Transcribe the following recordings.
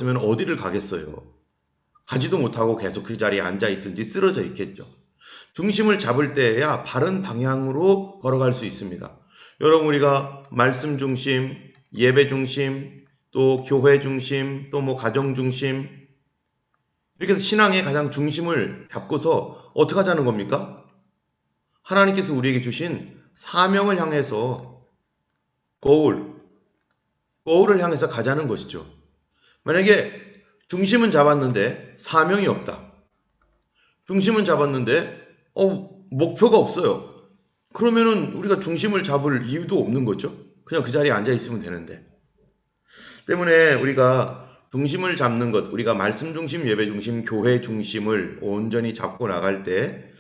없으면 어디를 가겠어요? 가지도 못하고 계속 그 자리에 앉아있든지 쓰러져 있겠죠. 중심을 잡을 때야 바른 방향으로 걸어갈 수 있습니다. 여러분, 우리가 말씀 중심, 예배 중심, 또 교회 중심, 또 뭐 가정 중심, 이렇게 해서 신앙의 가장 중심을 잡고서 어떻게 하자는 겁니까? 하나님께서 우리에게 주신 사명을 향해서 고울을 향해서 가자는 것이죠. 만약에 중심은 잡았는데 사명이 없다. 중심은 잡았는데 목표가 없어요. 그러면은 우리가 중심을 잡을 이유도 없는 거죠. 그냥 그 자리에 앉아 있으면 되는데. 때문에 우리가 중심을 잡는 것, 우리가 말씀 중심, 예배 중심, 교회 중심을 온전히 잡고 나갈 때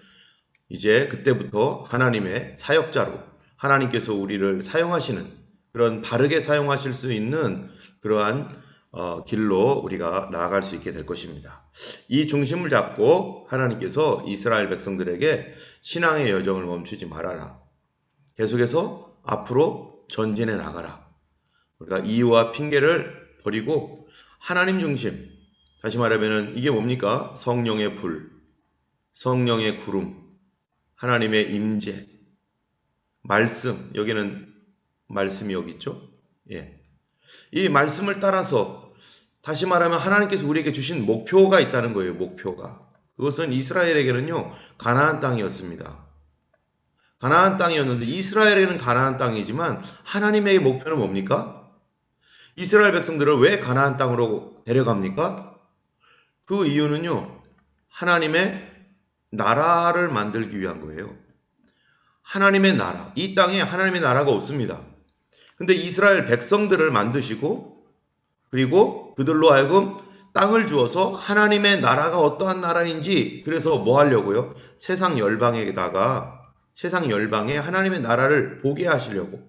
이제 그때부터 하나님의 사역자로 하나님께서 우리를 사용하시는 그런 바르게 사용하실 수 있는 그러한 길로 우리가 나아갈 수 있게 될 것입니다. 이 중심을 잡고 하나님께서 이스라엘 백성들에게 신앙의 여정을 멈추지 말아라. 계속해서 앞으로 전진해 나가라. 우리가 이유와 핑계를 버리고 하나님 중심, 다시 말하면 이게 뭡니까? 성령의 불, 성령의 구름, 하나님의 임재, 말씀, 여기는 말씀이 여기 있죠? 예. 이 말씀을 따라서 다시 말하면 하나님께서 우리에게 주신 목표가 있다는 거예요. 목표가. 그것은 이스라엘에게는요, 가나안 땅이었습니다. 가나안 땅이었는데 이스라엘에는 가나안 땅이지만 하나님의 목표는 뭡니까? 이스라엘 백성들을 왜 가나안 땅으로 데려갑니까? 그 이유는요, 하나님의 나라를 만들기 위한 거예요. 하나님의 나라. 이 땅에 하나님의 나라가 없습니다. 근데 이스라엘 백성들을 만드시고 그리고 그들로 하여금 땅을 주어서 하나님의 나라가 어떠한 나라인지, 그래서 뭐 하려고요? 세상 열방에 하나님의 나라를 보게 하시려고.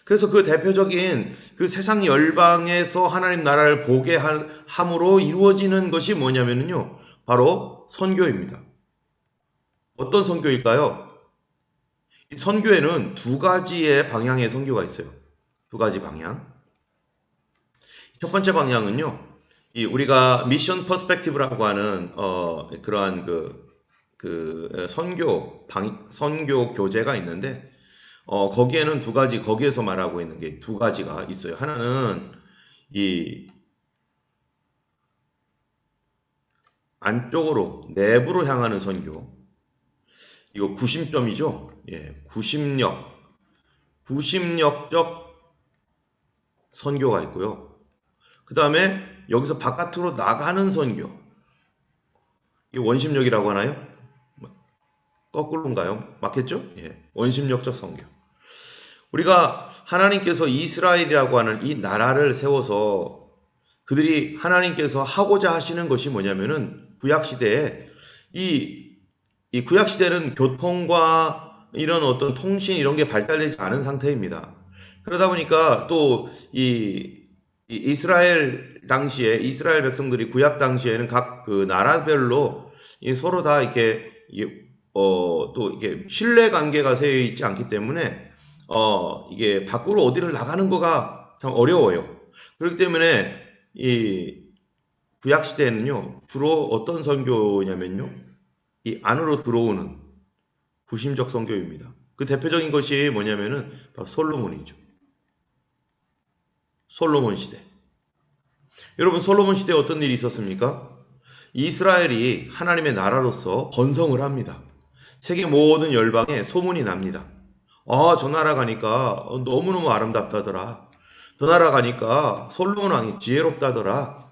그래서 그 대표적인 그 세상 열방에서 하나님 나라를 보게 함으로 이루어지는 것이 뭐냐면요, 바로 선교입니다. 어떤 선교일까요? 이 선교에는 두 가지의 방향의 선교가 있어요. 두 가지 방향. 첫 번째 방향은요, 우리가 미션 퍼스펙티브라고 하는 그러한 선교 교재가 있는데, 거기에는 두 가지, 거기에서 말하고 있는 게 두 가지가 있어요. 하나는 이 안쪽으로, 내부로 향하는 선교. 이거 구심점이죠. 예, 구심력적 선교가 있고요. 그 다음에 여기서 바깥으로 나가는 선교. 이게 원심력이라고 하나요? 거꾸로인가요? 맞겠죠? 예, 원심력적 선교. 우리가 하나님께서 이스라엘이라고 하는 이 나라를 세워서 그들이 하나님께서 하고자 하시는 것이 뭐냐면은 구약시대에 이 구약시대는 교통과 이런 어떤 통신 이런 게 발달되지 않은 상태입니다. 그러다 보니까 또 이스라엘 당시에 이스라엘 백성들이 구약 당시에는 각 그 나라별로 서로 다 이렇게 또 이게 신뢰 관계가 세여 있지 않기 때문에 이게 밖으로 어디를 나가는 거가 참 어려워요. 그렇기 때문에 이 구약 시대에는요, 주로 어떤 선교냐면요, 이 안으로 들어오는 구심적 선교입니다. 그 대표적인 것이 뭐냐면은 바로 솔로몬이죠. 솔로몬 시대. 여러분, 솔로몬 시대에 어떤 일이 있었습니까? 이스라엘이 하나님의 나라로서 번성을 합니다. 세계 모든 열방에 소문이 납니다. 저 나라 가니까 너무너무 아름답다더라. 저 나라 가니까 솔로몬 왕이 지혜롭다더라.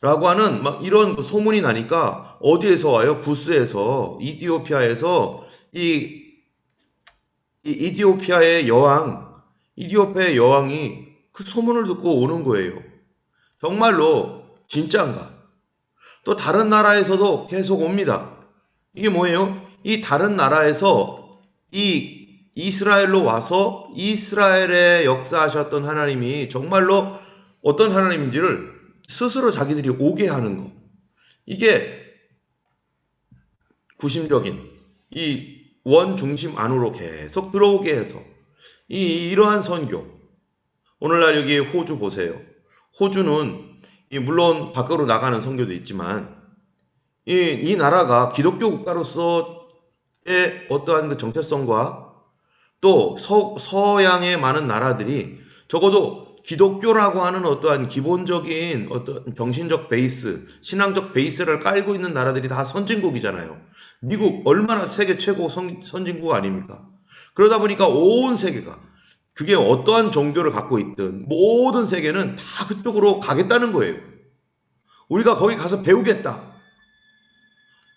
라고 하는 막 이런 소문이 나니까 어디에서 와요? 구스에서, 이디오피아에서 이디오피아의 여왕이 그 소문을 듣고 오는 거예요. 정말로 진짜인가? 또 다른 나라에서도 계속 옵니다. 이게 뭐예요? 이 다른 나라에서 이 이스라엘로 와서 이스라엘에 역사하셨던 하나님이 정말로 어떤 하나님인지를 스스로 자기들이 오게 하는 거. 이게 구심적인 이 원중심 안으로 계속 들어오게 해서 이러한 선교. 오늘날 여기 호주 보세요. 호주는 물론 밖으로 나가는 선교도 있지만 이 나라가 기독교 국가로서의 어떠한 그 정체성과 또 서양의 많은 나라들이 적어도 기독교라고 하는 어떠한 기본적인 어떤 정신적 베이스, 신앙적 베이스를 깔고 있는 나라들이 다 선진국이잖아요. 미국 얼마나 세계 최고 선진국 아닙니까? 그러다 보니까 온 세계가 그게 어떠한 종교를 갖고 있든 모든 세계는 다 그쪽으로 가겠다는 거예요. 우리가 거기 가서 배우겠다.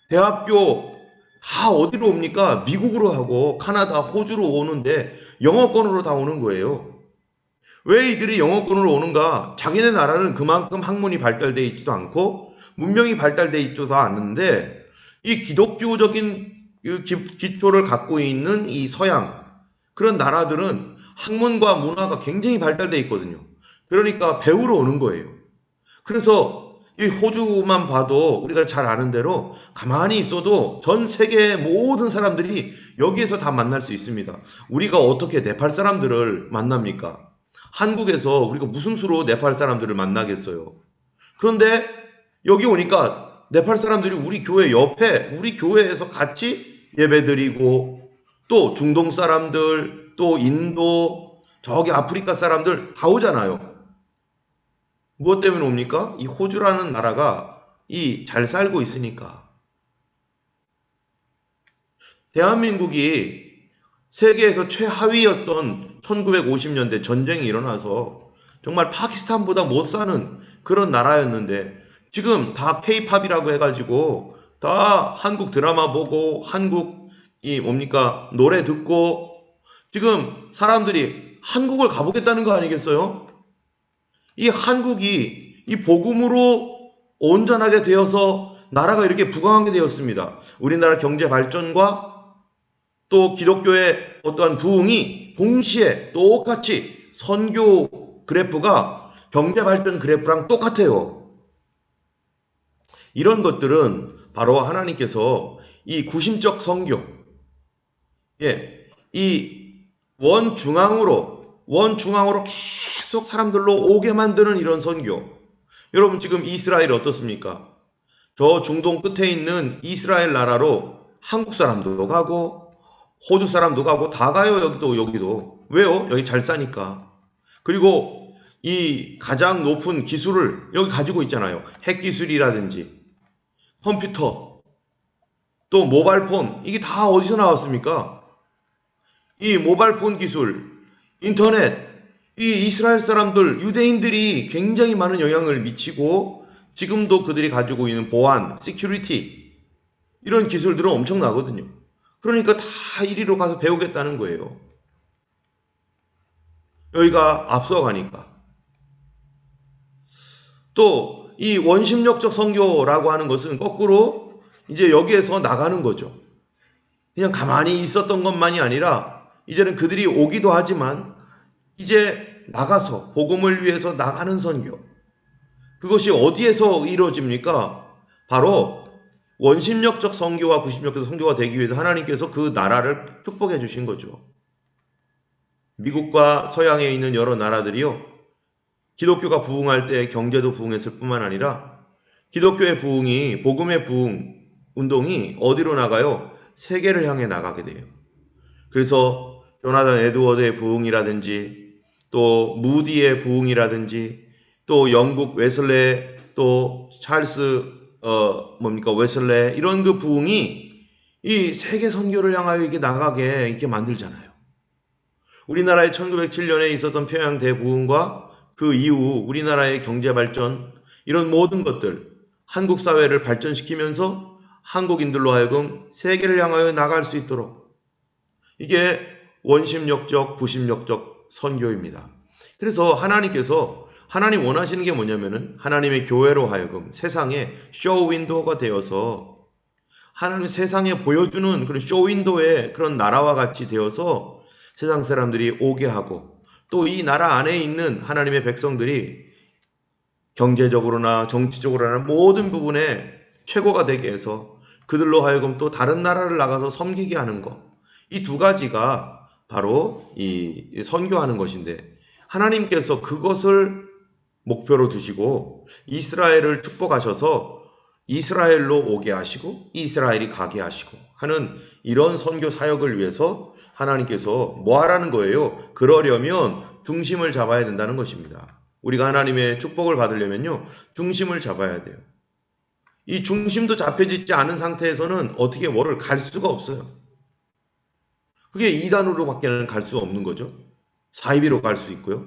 대학교 다 어디로 옵니까? 미국으로 하고 카나다, 호주로 오는데 영어권으로 다 오는 거예요. 왜 이들이 영어권으로 오는가? 자기네 나라는 그만큼 학문이 발달되어 있지도 않고 문명이 발달되어 있지도 않는데 이 기독교적인 기초를 갖고 있는 이 서양 그런 나라들은 학문과 문화가 굉장히 발달되어 있거든요. 그러니까 배우러 오는 거예요. 그래서 이 호주만 봐도 우리가 잘 아는 대로 가만히 있어도 전 세계의 모든 사람들이 여기에서 다 만날 수 있습니다. 우리가 어떻게 네팔 사람들을 만납니까? 한국에서 우리가 무슨 수로 네팔 사람들을 만나겠어요? 그런데 여기 오니까 네팔 사람들이 우리 교회 옆에 우리 교회에서 같이 예배드리고 또 중동 사람들 또 인도 저기 아프리카 사람들 다 오잖아요. 무엇 때문에 옵니까? 이 호주라는 나라가 이 잘 살고 있으니까. 대한민국이 세계에서 최하위였던 1950년대 전쟁이 일어나서 정말 파키스탄보다 못 사는 그런 나라였는데 지금 다 K-팝이라고 해가지고 다 한국 드라마 보고 한국 뭡니까 노래 듣고 지금 사람들이 한국을 가보겠다는 거 아니겠어요? 이 한국이 이 복음으로 온전하게 되어서 나라가 이렇게 부강하게 되었습니다. 우리나라 경제 발전과 또 기독교의 어떠한 부흥이 동시에 똑같이 선교 그래프가 경제 발전 그래프랑 똑같아요. 이런 것들은 바로 하나님께서 이 구심적 선교, 이 원중앙으로 계속 사람들로 오게 만드는 이런 선교. 여러분 지금 이스라엘 어떻습니까? 저 중동 끝에 있는 이스라엘 나라로 한국 사람도 가고 호주 사람도 가고 다 가요. 여기도. 왜요? 여기 잘 사니까. 그리고 이 가장 높은 기술을 여기 가지고 있잖아요. 핵 기술이라든지 컴퓨터 또 모바일폰 이게 다 어디서 나왔습니까? 이 모바일폰 기술 인터넷 이 이스라엘 사람들 유대인들이 굉장히 많은 영향을 미치고 지금도 그들이 가지고 있는 보안, 시큐리티 이런 기술들은 엄청나거든요. 그러니까 다 이리로 가서 배우겠다는 거예요. 여기가 앞서가니까. 또 이 원심력적 선교라고 하는 것은 거꾸로 이제 여기에서 나가는 거죠. 그냥 가만히 있었던 것만이 아니라 이제는 그들이 오기도 하지만 이제 나가서 복음을 위해서 나가는 선교. 그것이 어디에서 이루어집니까? 바로 원심력적 선교와 구심력적 선교가 되기 위해서 하나님께서 그 나라를 축복해 주신 거죠. 미국과 서양에 있는 여러 나라들이요. 기독교가 부흥할 때 경제도 부흥했을 뿐만 아니라 기독교의 부흥이 복음의 부흥 운동이 어디로 나가요? 세계를 향해 나가게 돼요. 그래서 조나단 에드워드의 부흥이라든지 또 무디의 부흥이라든지 또 영국 웨슬레 또 찰스 웨슬레 이런 그 부흥이 이 세계 선교를 향하여 이렇게 나가게 이렇게 만들잖아요. 우리나라의 1907년에 있었던 평양 대부흥과 그 이후 우리나라의 경제 발전 이런 모든 것들 한국 사회를 발전시키면서 한국인들로 하여금 세계를 향하여 나갈 수 있도록 이게 원심력적 구심력적 선교입니다. 그래서 하나님 원하시는 게 뭐냐면은 하나님의 교회로 하여금 세상에 쇼 윈도우가 되어서 하나님 세상에 보여주는 그런 쇼 윈도우의 그런 나라와 같이 되어서 세상 사람들이 오게 하고 또 이 나라 안에 있는 하나님의 백성들이 경제적으로나 정치적으로나 모든 부분에 최고가 되게 해서 그들로 하여금 또 다른 나라를 나가서 섬기게 하는 것. 이 두 가지가 바로 이 선교하는 것인데 하나님께서 그것을 목표로 두시고 이스라엘을 축복하셔서 이스라엘로 오게 하시고 이스라엘이 가게 하시고 하는 이런 선교 사역을 위해서 하나님께서 뭐 하라는 거예요? 그러려면 중심을 잡아야 된다는 것입니다. 우리가 하나님의 축복을 받으려면요, 중심을 잡아야 돼요. 이 중심도 잡혀지지 않은 상태에서는 어떻게 뭐를 갈 수가 없어요. 그게 2단으로 밖에는 갈 수 없는 거죠. 4입으로 갈 수 있고요.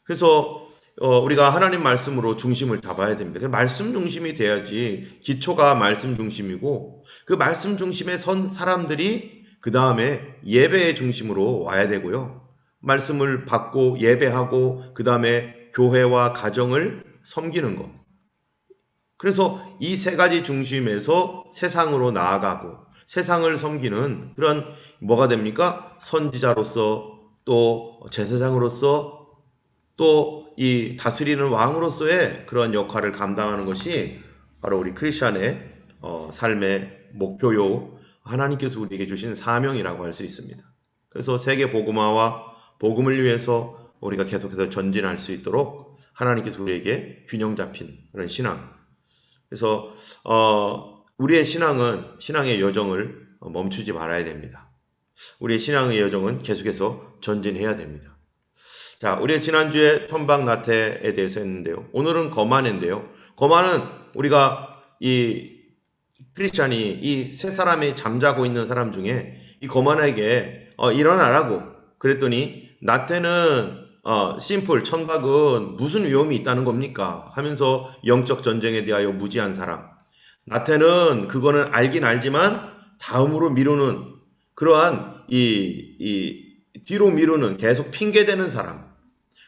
그래서 우리가 하나님 말씀으로 중심을 잡아야 됩니다. 말씀 중심이 돼야지, 기초가 말씀 중심이고 그 말씀 중심에 선 사람들이 그 다음에 예배의 중심으로 와야 되고요. 말씀을 받고 예배하고 그 다음에 교회와 가정을 섬기는 것. 그래서 이 세 가지 중심에서 세상으로 나아가고 세상을 섬기는 그런 뭐가 됩니까? 선지자로서 또 제사장으로서 또 이 다스리는 왕으로서의 그런 역할을 감당하는 것이 바로 우리 크리스찬의 삶의 목표요, 하나님께서 우리에게 주신 사명이라고 할 수 있습니다. 그래서 세계 복음화와 복음을 위해서 우리가 계속해서 전진할 수 있도록 하나님께서 우리에게 균형 잡힌 그런 신앙. 그래서 우리의 신앙의 여정을 멈추지 말아야 됩니다. 우리의 신앙의 여정은 계속해서 전진해야 됩니다. 자, 우리 지난주에 천박나태에 대해서 했는데요. 오늘은 거만인데요. 거만은 우리가 이 크리스찬이 이 세 사람이 잠자고 있는 사람 중에 이 거만에게 일어나라고 그랬더니 나태는 심플, 천박은 무슨 위험이 있다는 겁니까? 하면서 영적 전쟁에 대하여 무지한 사람. 나태는 그거는 알긴 알지만 다음으로 미루는 그러한 뒤로 미루는 계속 핑계대는 사람.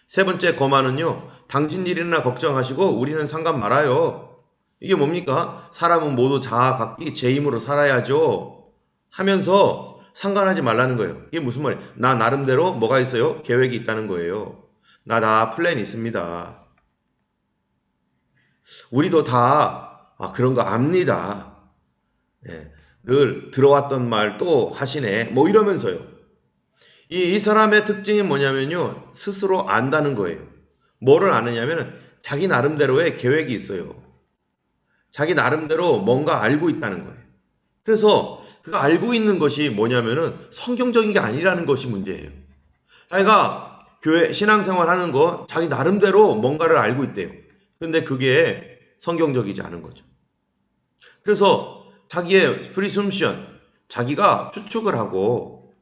세 번째 거만은요, 당신 일이나 걱정하시고 우리는 상관 말아요. 이게 뭡니까? 사람은 모두 자아 각기 제 힘으로 살아야죠 하면서 상관하지 말라는 거예요. 이게 무슨 말이에요? 나 나름대로 뭐가 있어요? 계획이 있다는 거예요. 나 플랜 있습니다. 우리도 다 그런 거 압니다. 예, 늘 들어왔던 말 또 하시네. 뭐 이러면서요. 이 사람의 특징이 뭐냐면요, 스스로 안다는 거예요. 뭐를 아느냐면 자기 나름대로의 계획이 있어요. 자기 나름대로 뭔가 알고 있다는 거예요. 그래서 그가 알고 있는 것이 뭐냐면은 성경적인 게 아니라는 것이 문제예요. 자기가 교회 신앙생활 하는 거 자기 나름대로 뭔가를 알고 있대요. 근데 그게 성경적이지 않은 거죠. 그래서 자기의 프리숨션, 자기가 추측을 하고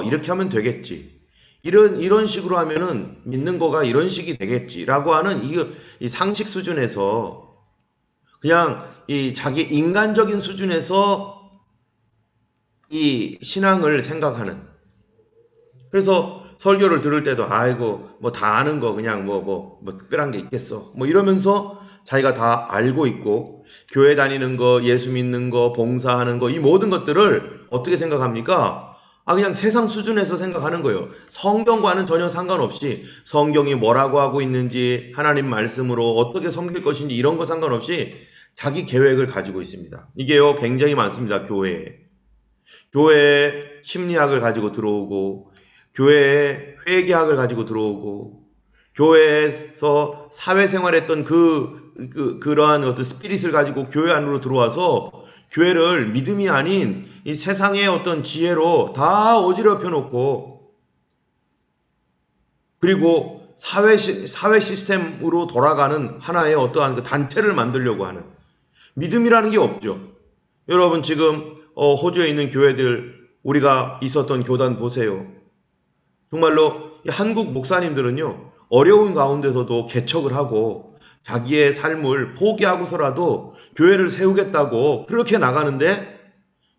이렇게 하면 되겠지. 이런 식으로 하면은 믿는 거가 이런 식이 되겠지라고 하는 이 상식 수준에서 그냥 이 자기 인간적인 수준에서 이 신앙을 생각하는. 그래서 설교를 들을 때도 아이고 뭐 다 아는 거 그냥 뭐 특별한 게 있겠어. 뭐 이러면서 자기가 다 알고 있고 교회 다니는 거, 예수 믿는 거, 봉사하는 거 이 모든 것들을 어떻게 생각합니까? 그냥 세상 수준에서 생각하는 거예요. 성경과는 전혀 상관없이 성경이 뭐라고 하고 있는지 하나님 말씀으로 어떻게 섬길 것인지 이런 거 상관없이 자기 계획을 가지고 있습니다. 이게요 굉장히 많습니다. 교회에 심리학을 가지고 들어오고 교회에 회계학을 가지고 들어오고 교회에서 사회생활했던 그러한 어떤 스피릿을 가지고 교회 안으로 들어와서 교회를 믿음이 아닌 이 세상의 어떤 지혜로 다 어지럽혀 놓고 그리고 사회 시스템으로 돌아가는 하나의 어떠한 그 단체를 만들려고 하는 믿음이라는 게 없죠. 여러분 지금 호주에 있는 교회들 우리가 있었던 교단 보세요. 정말로 한국 목사님들은요 어려운 가운데서도 개척을 하고 자기의 삶을 포기하고서라도 교회를 세우겠다고 그렇게 나가는데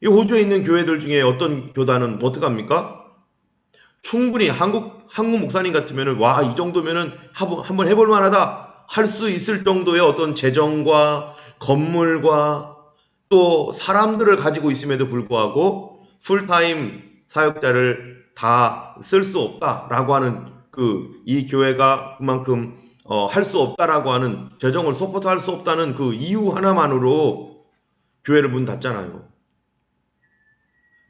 이 호주에 있는 교회들 중에 어떤 교단은 어떡합니까? 충분히 한국 목사님 같으면은 와, 이 정도면은 한번 해볼 만하다 할 수 있을 정도의 어떤 재정과 건물과 또 사람들을 가지고 있음에도 불구하고 풀타임 사역자를 다 쓸 수 없다라고 하는 이 교회가 그만큼 할 수 없다라고 하는 재정을 서포트할 수 없다는 그 이유 하나만으로 교회를 문 닫잖아요.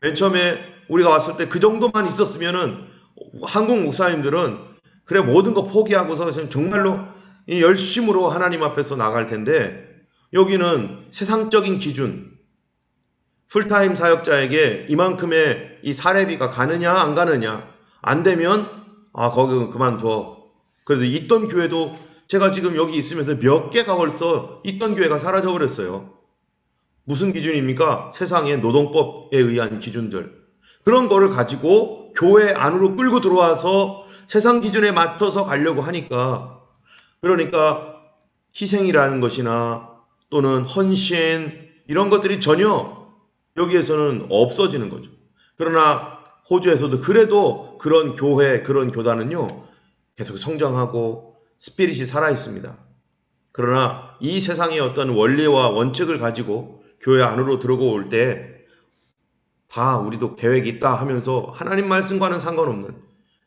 맨 처음에 우리가 왔을 때 그 정도만 있었으면은 한국 목사님들은 그래 모든 거 포기하고서 정말로 이 열심으로 하나님 앞에서 나갈 텐데 여기는 세상적인 기준, 풀타임 사역자에게 이만큼의 이 사례비가 가느냐 안 가느냐, 안 되면 거기 그만둬. 그래도 있던 교회도 제가 지금 여기 있으면서 몇 개가 벌써 있던 교회가 사라져 버렸어요. 무슨 기준입니까? 세상의 노동법에 의한 기준들. 그런 거를 가지고 교회 안으로 끌고 들어와서 세상 기준에 맞춰서 가려고 하니까, 그러니까 희생이라는 것이나 또는 헌신 이런 것들이 전혀 여기에서는 없어지는 거죠. 그러나 호주에서도 그래도 그런 교회, 그런 교단은요, 계속 성장하고 스피릿이 살아 있습니다. 그러나 이 세상의 어떤 원리와 원칙을 가지고 교회 안으로 들어올 때 다 우리도 계획이 있다 하면서 하나님 말씀과는 상관없는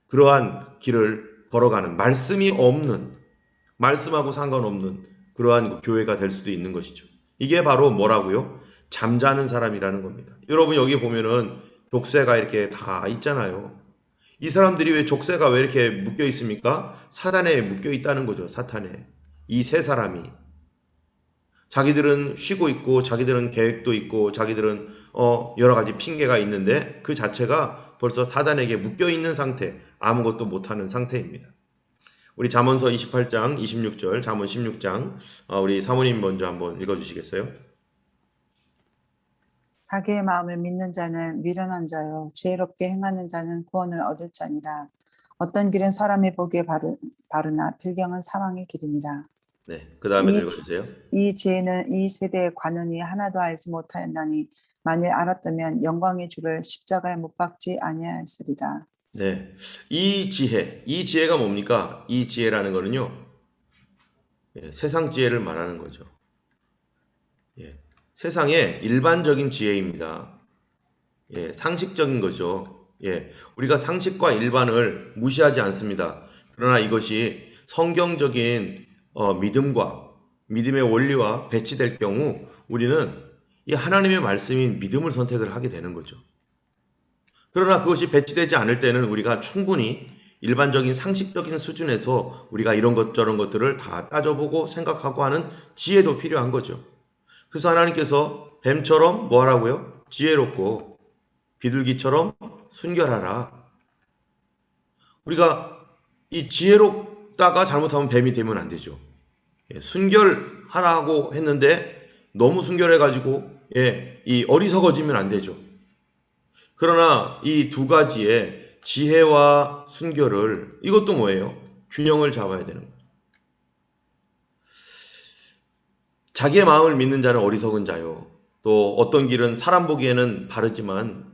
그러한 길을 걸어가는, 말씀이 없는, 말씀하고 상관없는 그러한 교회가 될 수도 있는 것이죠. 이게 바로 뭐라고요? 잠자는 사람이라는 겁니다. 여러분 여기 보면은 족쇄가 이렇게 다 있잖아요. 이 사람들이 왜 족쇄가 왜 이렇게 묶여 있습니까? 사단에 묶여 있다는 거죠. 사탄에. 이 세 사람이. 자기들은 쉬고 있고 자기들은 계획도 있고 자기들은 여러 가지 핑계가 있는데 그 자체가 벌써 사단에게 묶여 있는 상태, 아무것도 못하는 상태입니다. 우리 잠언서 28장 26절, 잠언 16장 우리 사모님 먼저 한번 읽어주시겠어요? 자기의 마음을 믿는 자는 미련한 자요 지혜롭게 행하는 자는 구원을 얻을 자니라. 어떤 길은 사람이 보기에 바르나 필경은 사망의 길이니라. 네, 그 다음에 읽어주세요. 이 지혜는 이 세대의 관원이 하나도 알지 못하였나니 만일 알았다면 영광의 주를 십자가에 못 박지 아니하였으리라. 네, 이 지혜가 뭡니까? 이 지혜라는 거는요, 세상 지혜를 말하는 거죠. 세상의 일반적인 지혜입니다. 상식적인 거죠. 우리가 상식과 일반을 무시하지 않습니다. 그러나 이것이 성경적인 믿음과 믿음의 원리와 배치될 경우 우리는 이 하나님의 말씀인 믿음을 선택을 하게 되는 거죠. 그러나 그것이 배치되지 않을 때는 우리가 충분히 일반적인 상식적인 수준에서 우리가 이런 것 저런 것들을 다 따져보고 생각하고 하는 지혜도 필요한 거죠. 그래서 하나님께서 뱀처럼 뭐 하라고요? 지혜롭고 비둘기처럼 순결하라. 우리가 이 지혜롭다가 잘못하면 뱀이 되면 안 되죠. 순결하라고 했는데 너무 순결해가지고 이 어리석어지면 안 되죠. 그러나 이 두 가지의 지혜와 순결을, 이것도 뭐예요? 균형을 잡아야 되는 거예요. 자기의 마음을 믿는 자는 어리석은 자요. 또 어떤 길은 사람 보기에는 바르지만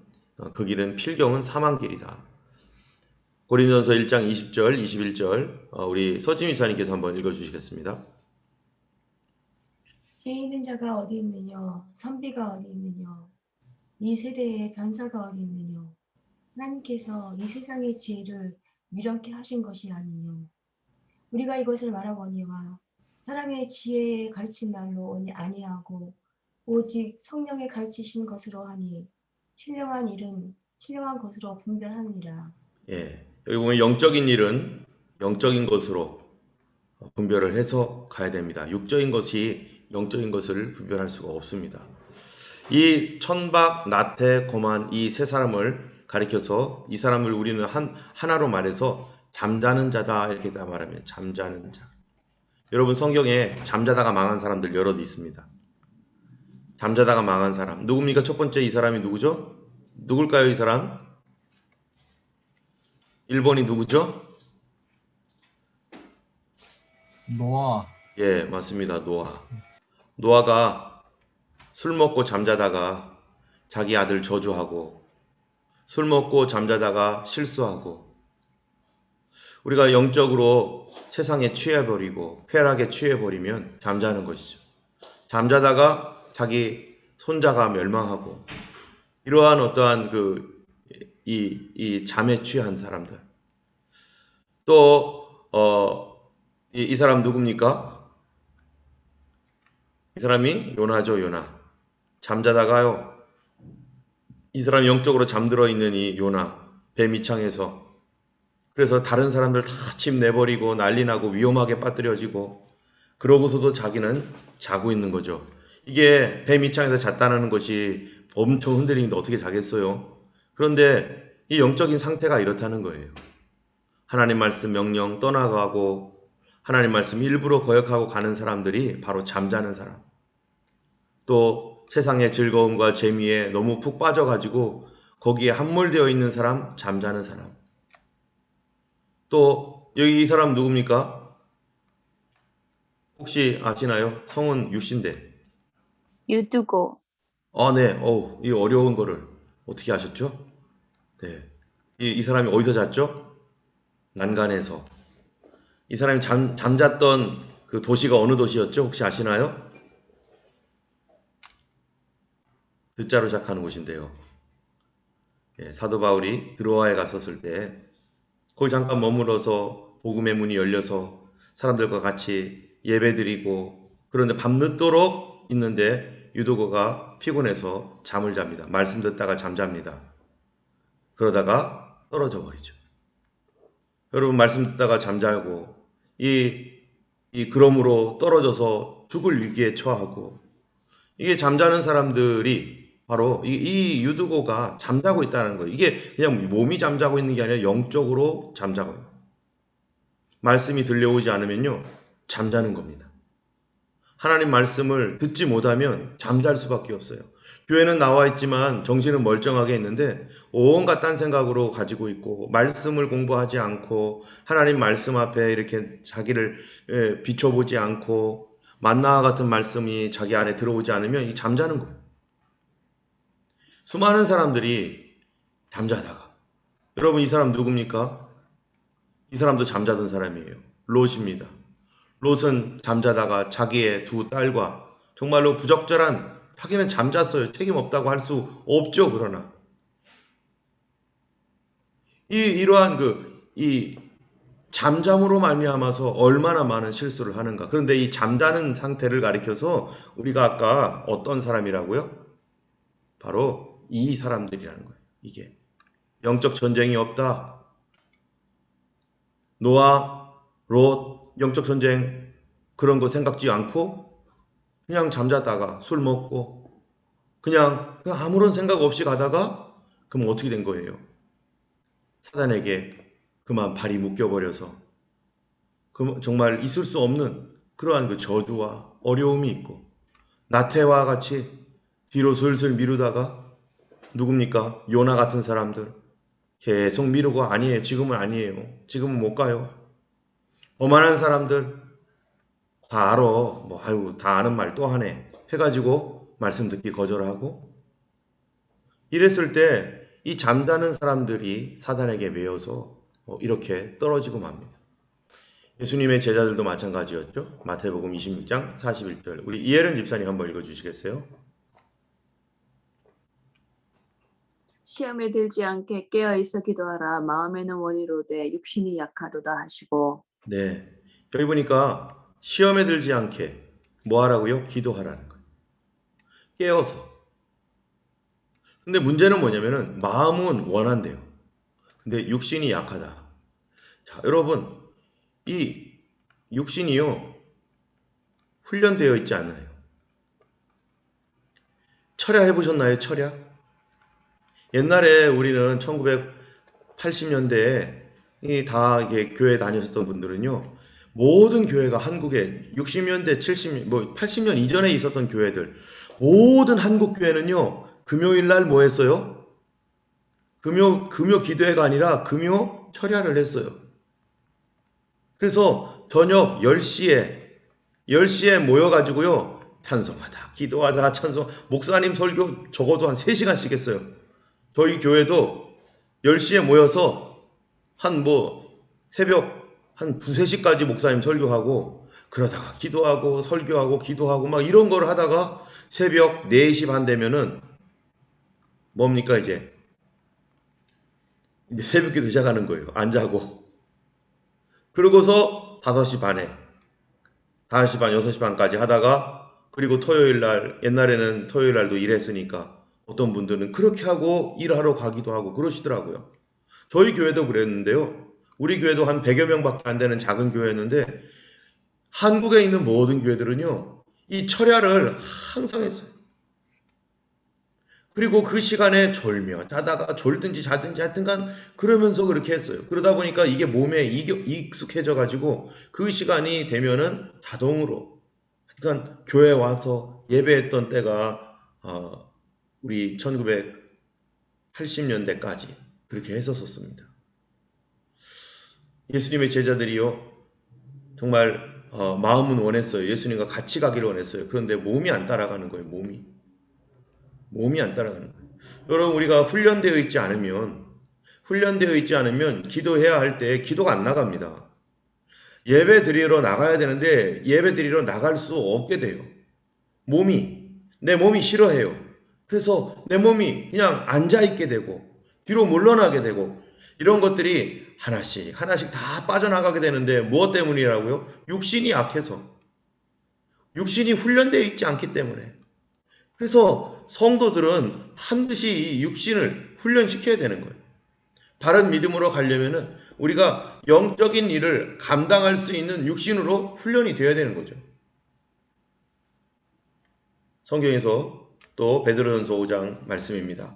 그 길은 필경은 사망 길이다. 고린도전서 1장 20절, 21절 우리 서지미 사님께서 한번 읽어주시겠습니다. 지혜 있는 자가 어디 있느냐? 선비가 어디 있느냐? 이 세대에 변사가 어디 있느냐? 하나님께서 이 세상의 지혜를 미련케 하신 것이 아니냐? 우리가 이것을 말하거니와 사람의 지혜의 가르친 말로 아니하고 오직 성령의 가르치신 것으로 하니 신령한 일은 신령한 것으로 분별하느니라. 여기 보면 영적인 일은 영적인 것으로 분별을 해서 가야 됩니다. 육적인 것이 영적인 것을 분별할 수가 없습니다. 이 천박, 나태, 고만 이 세 사람을 가리켜서 이 사람을 우리는 하나로 말해서 잠자는 자다 이렇게 다 말하면 잠자는 자. 여러분 성경에 잠자다가 망한 사람들 여럿 있습니다. 잠자다가 망한 사람 누굽니까? 첫 번째 이 사람이 누구죠? 누굴까요 이 사람? 1번이 누구죠? 노아. 예, 맞습니다. 노아가 술 먹고 잠자다가 자기 아들 저주하고 술 먹고 잠자다가 실수하고 우리가 영적으로 세상에 취해버리고 쾌락에 취해버리면 잠자는 것이죠. 잠자다가 자기 손자가 멸망하고 이러한 어떠한 이 잠에 취한 사람들. 또 이 사람 누굽니까? 이 사람이 요나죠. 요나. 잠자다가요. 이 사람 영적으로 잠들어 있는 이 요나 배 밑창에서 그래서 다른 사람들 다 침 내버리고 난리 나고 위험하게 빠뜨려지고 그러고서도 자기는 자고 있는 거죠. 이게 배 밑창에서 잤다는 것이 엄청 흔들리는데 어떻게 자겠어요? 그런데 이 영적인 상태가 이렇다는 거예요. 하나님 말씀 명령 떠나가고 하나님 말씀 일부러 거역하고 가는 사람들이 바로 잠자는 사람. 또 세상의 즐거움과 재미에 너무 푹 빠져가지고 거기에 함몰되어 있는 사람, 잠자는 사람. 또 여기 이 사람 누굽니까? 혹시 아시나요? 성은 유씨인데. 유두고. 네. 이 어려운 거를 어떻게 아셨죠? 네. 이 사람이 어디서 잤죠? 난간에서. 이 사람이 잠잤던 그 도시가 어느 도시였죠? 혹시 아시나요? 듣자로 시작하는 곳인데요. 사도 바울이 드로아에 갔었을 때 거기 잠깐 머물어서 복음의 문이 열려서 사람들과 같이 예배드리고 그런데 밤늦도록 있는데 유도거가 피곤해서 잠을 잡니다. 말씀 듣다가 잠잡니다. 그러다가 떨어져 버리죠. 여러분 말씀 듣다가 잠자고 이 그럼으로 떨어져서 죽을 위기에 처하고 이게 잠자는 사람들이 바로 이 유두고가 잠자고 있다는 거예요. 이게 그냥 몸이 잠자고 있는 게 아니라 영적으로 잠자고 있는 거예요. 말씀이 들려오지 않으면요 잠자는 겁니다. 하나님 말씀을 듣지 못하면 잠잘 수밖에 없어요. 교회는 나와 있지만 정신은 멀쩡하게 있는데 온갖 딴 생각으로 가지고 있고 말씀을 공부하지 않고 하나님 말씀 앞에 이렇게 자기를 비춰보지 않고 만나와 같은 말씀이 자기 안에 들어오지 않으면 이 잠자는 거예요. 수많은 사람들이 잠자다가 여러분 이 사람 누굽니까? 이 사람도 잠자던 사람이에요. 롯입니다. 롯은 잠자다가 자기의 두 딸과 정말로 부적절한 하기는 잠잤어요. 책임 없다고 할 수 없죠. 그러나 이러한 이 잠잠으로 말미암아서 얼마나 많은 실수를 하는가. 그런데 이 잠자는 상태를 가리켜서 우리가 아까 어떤 사람이라고요? 바로 이 사람들이라는 거예요. 이게 영적 전쟁이 없다. 노아, 롯, 영적 전쟁 그런 거 생각지 않고 그냥 잠자다가 술 먹고 그냥 아무런 생각 없이 가다가 그럼 어떻게 된 거예요? 사단에게 그만 발이 묶여버려서 정말 있을 수 없는 그러한 그 저주와 어려움이 있고 나태와 같이 뒤로 슬슬 미루다가 누굽니까? 요나 같은 사람들 계속 미루고 아니에요. 지금은 아니에요. 지금은 못 가요. 오만한 사람들 다 알아. 다 아는 말 또 하네. 해가지고 말씀 듣기 거절하고 이랬을 때 이 잠자는 사람들이 사단에게 매여서 이렇게 떨어지고 맙니다. 예수님의 제자들도 마찬가지였죠. 마태복음 26장 41절. 우리 이혜련 집사님 한번 읽어주시겠어요? 시험에 들지 않게 깨어있어 기도하라. 마음에는 원이로되 육신이 약하도다 하시고. 네. 여기 보니까 시험에 들지 않게 뭐 하라고요? 기도하라는 거예요. 깨어서. 근데 문제는 뭐냐면은 마음은 원한대요. 근데 육신이 약하다. 자, 여러분 이 육신이요 훈련되어 있지 않아요. 철야 해보셨나요? 철야? 옛날에 우리는 1980년대에 이게 교회 다니셨던 분들은요 모든 교회가 한국에 60년대, 70년, 80년 이전에 있었던 교회들 모든 한국 교회는요 금요일 날 뭐 했어요? 금요 기도회가 아니라 금요 철야를 했어요. 그래서 저녁 10시에 모여가지고요 찬송하다 기도하다 찬송 목사님 설교 적어도 한 3시간씩 했어요. 저희 교회도 10시에 모여서 새벽 한 2-3시까지 목사님 설교하고 그러다가 기도하고 설교하고 기도하고 막 이런 걸 하다가 새벽 4시 반 되면은 뭡니까 이제 새벽 기도 시작하는 거예요. 안 자고. 그러고서 5시 반, 6시 반까지 하다가 그리고 토요일 날 옛날에는 토요일 날도 일했으니까 어떤 분들은 그렇게 하고 일하러 가기도 하고 그러시더라고요. 저희 교회도 그랬는데요. 우리 교회도 한 100여 명밖에 안 되는 작은 교회였는데 한국에 있는 모든 교회들은요, 이 철야를 항상 했어요. 그리고 그 시간에 졸며 자다가 졸든지 자든지 하여튼간 그러면서 그렇게 했어요. 그러다 보니까 이게 몸에 익숙해져 가지고 그 시간이 되면은 자동으로, 그러니까 교회 와서 예배했던 때가 우리 1980년대까지 그렇게 했었습니다. 예수님의 제자들이요, 정말 마음은 원했어요. 예수님과 같이 가기를 원했어요. 그런데 몸이 안 따라가는 거예요. 몸이 안 따라가는 거예요. 여러분, 우리가 훈련되어 있지 않으면 기도해야 할 때 기도가 안 나갑니다. 예배 드리러 나가야 되는데 예배 드리러 나갈 수 없게 돼요. 내 몸이 싫어해요. 그래서 내 몸이 그냥 앉아있게 되고 뒤로 물러나게 되고 이런 것들이 하나씩 다 빠져나가게 되는데 무엇 때문이라고요? 육신이 약해서, 육신이 훈련되어 있지 않기 때문에. 그래서 성도들은 반드시 이 육신을 훈련시켜야 되는 거예요. 바른 믿음으로 가려면은 우리가 영적인 일을 감당할 수 있는 육신으로 훈련이 되어야 되는 거죠. 성경에서 또 베드로전서 5장 말씀입니다.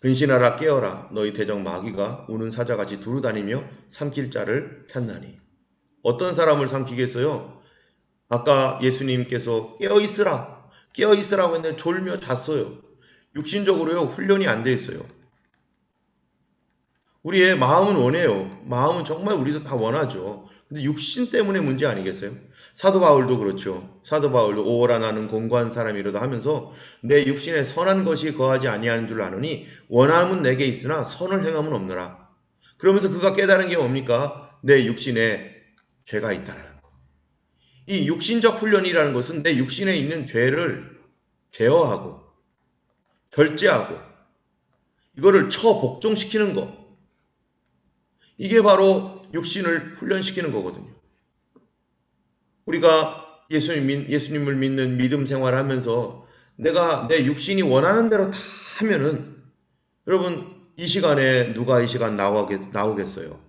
근신하라, 깨어라, 너희 대적 마귀가 우는 사자같이 두루다니며 삼킬 자를 폈나니. 어떤 사람을 삼키겠어요? 아까 예수님께서 깨어있으라고 했는데 졸며 잤어요. 육신적으로요, 훈련이 안 돼 있어요. 우리의 마음은 원해요. 마음은 정말 우리도 다 원하죠. 근데 육신 때문에 문제 아니겠어요? 사도 바울도 그렇죠. 사도 바울도 오호라 나는 공고한 사람이로다 하면서 내 육신에 선한 것이 거하지 아니하는 줄 아노니 원함은 내게 있으나 선을 행함은 없노라. 그러면서 그가 깨달은 게 뭡니까? 내 육신에 죄가 있다라는 거. 이 육신적 훈련이라는 것은 내 육신에 있는 죄를 제어하고 절제하고 이거를 처복종시키는 거. 이게 바로 육신을 훈련시키는 거거든요. 우리가 예수님을 믿는 믿음 생활을 하면서 내가 내 육신이 원하는 대로 다 하면은, 여러분, 이 시간에 누가 이 시간 나오겠어요?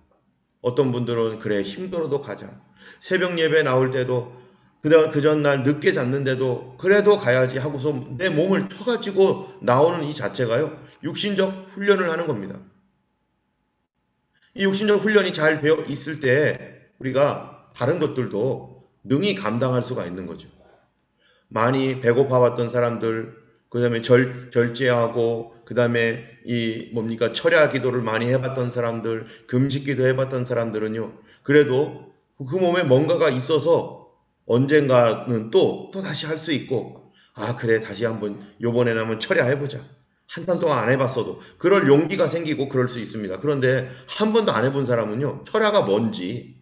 어떤 분들은 그래 힘들어도 가자. 새벽 예배 나올 때도 그 전날 늦게 잤는데도 그래도 가야지 하고서 내 몸을 터가지고 나오는 이 자체가요, 육신적 훈련을 하는 겁니다. 이 육신적 훈련이 잘 되어 있을 때 우리가 다른 것들도 능히 감당할 수가 있는 거죠. 많이 배고파왔던 사람들, 그 다음에 절제하고, 그 다음에 철야 기도를 많이 해봤던 사람들, 금식 기도 해봤던 사람들은요, 그래도 그 몸에 뭔가가 있어서 언젠가는 또 다시 할 수 있고, 그래, 다시 한번 요번에는 한번 철야해보자. 한참 동안 안 해봤어도 그럴 용기가 생기고 그럴 수 있습니다. 그런데 한 번도 안 해본 사람은요, 철야가 뭔지,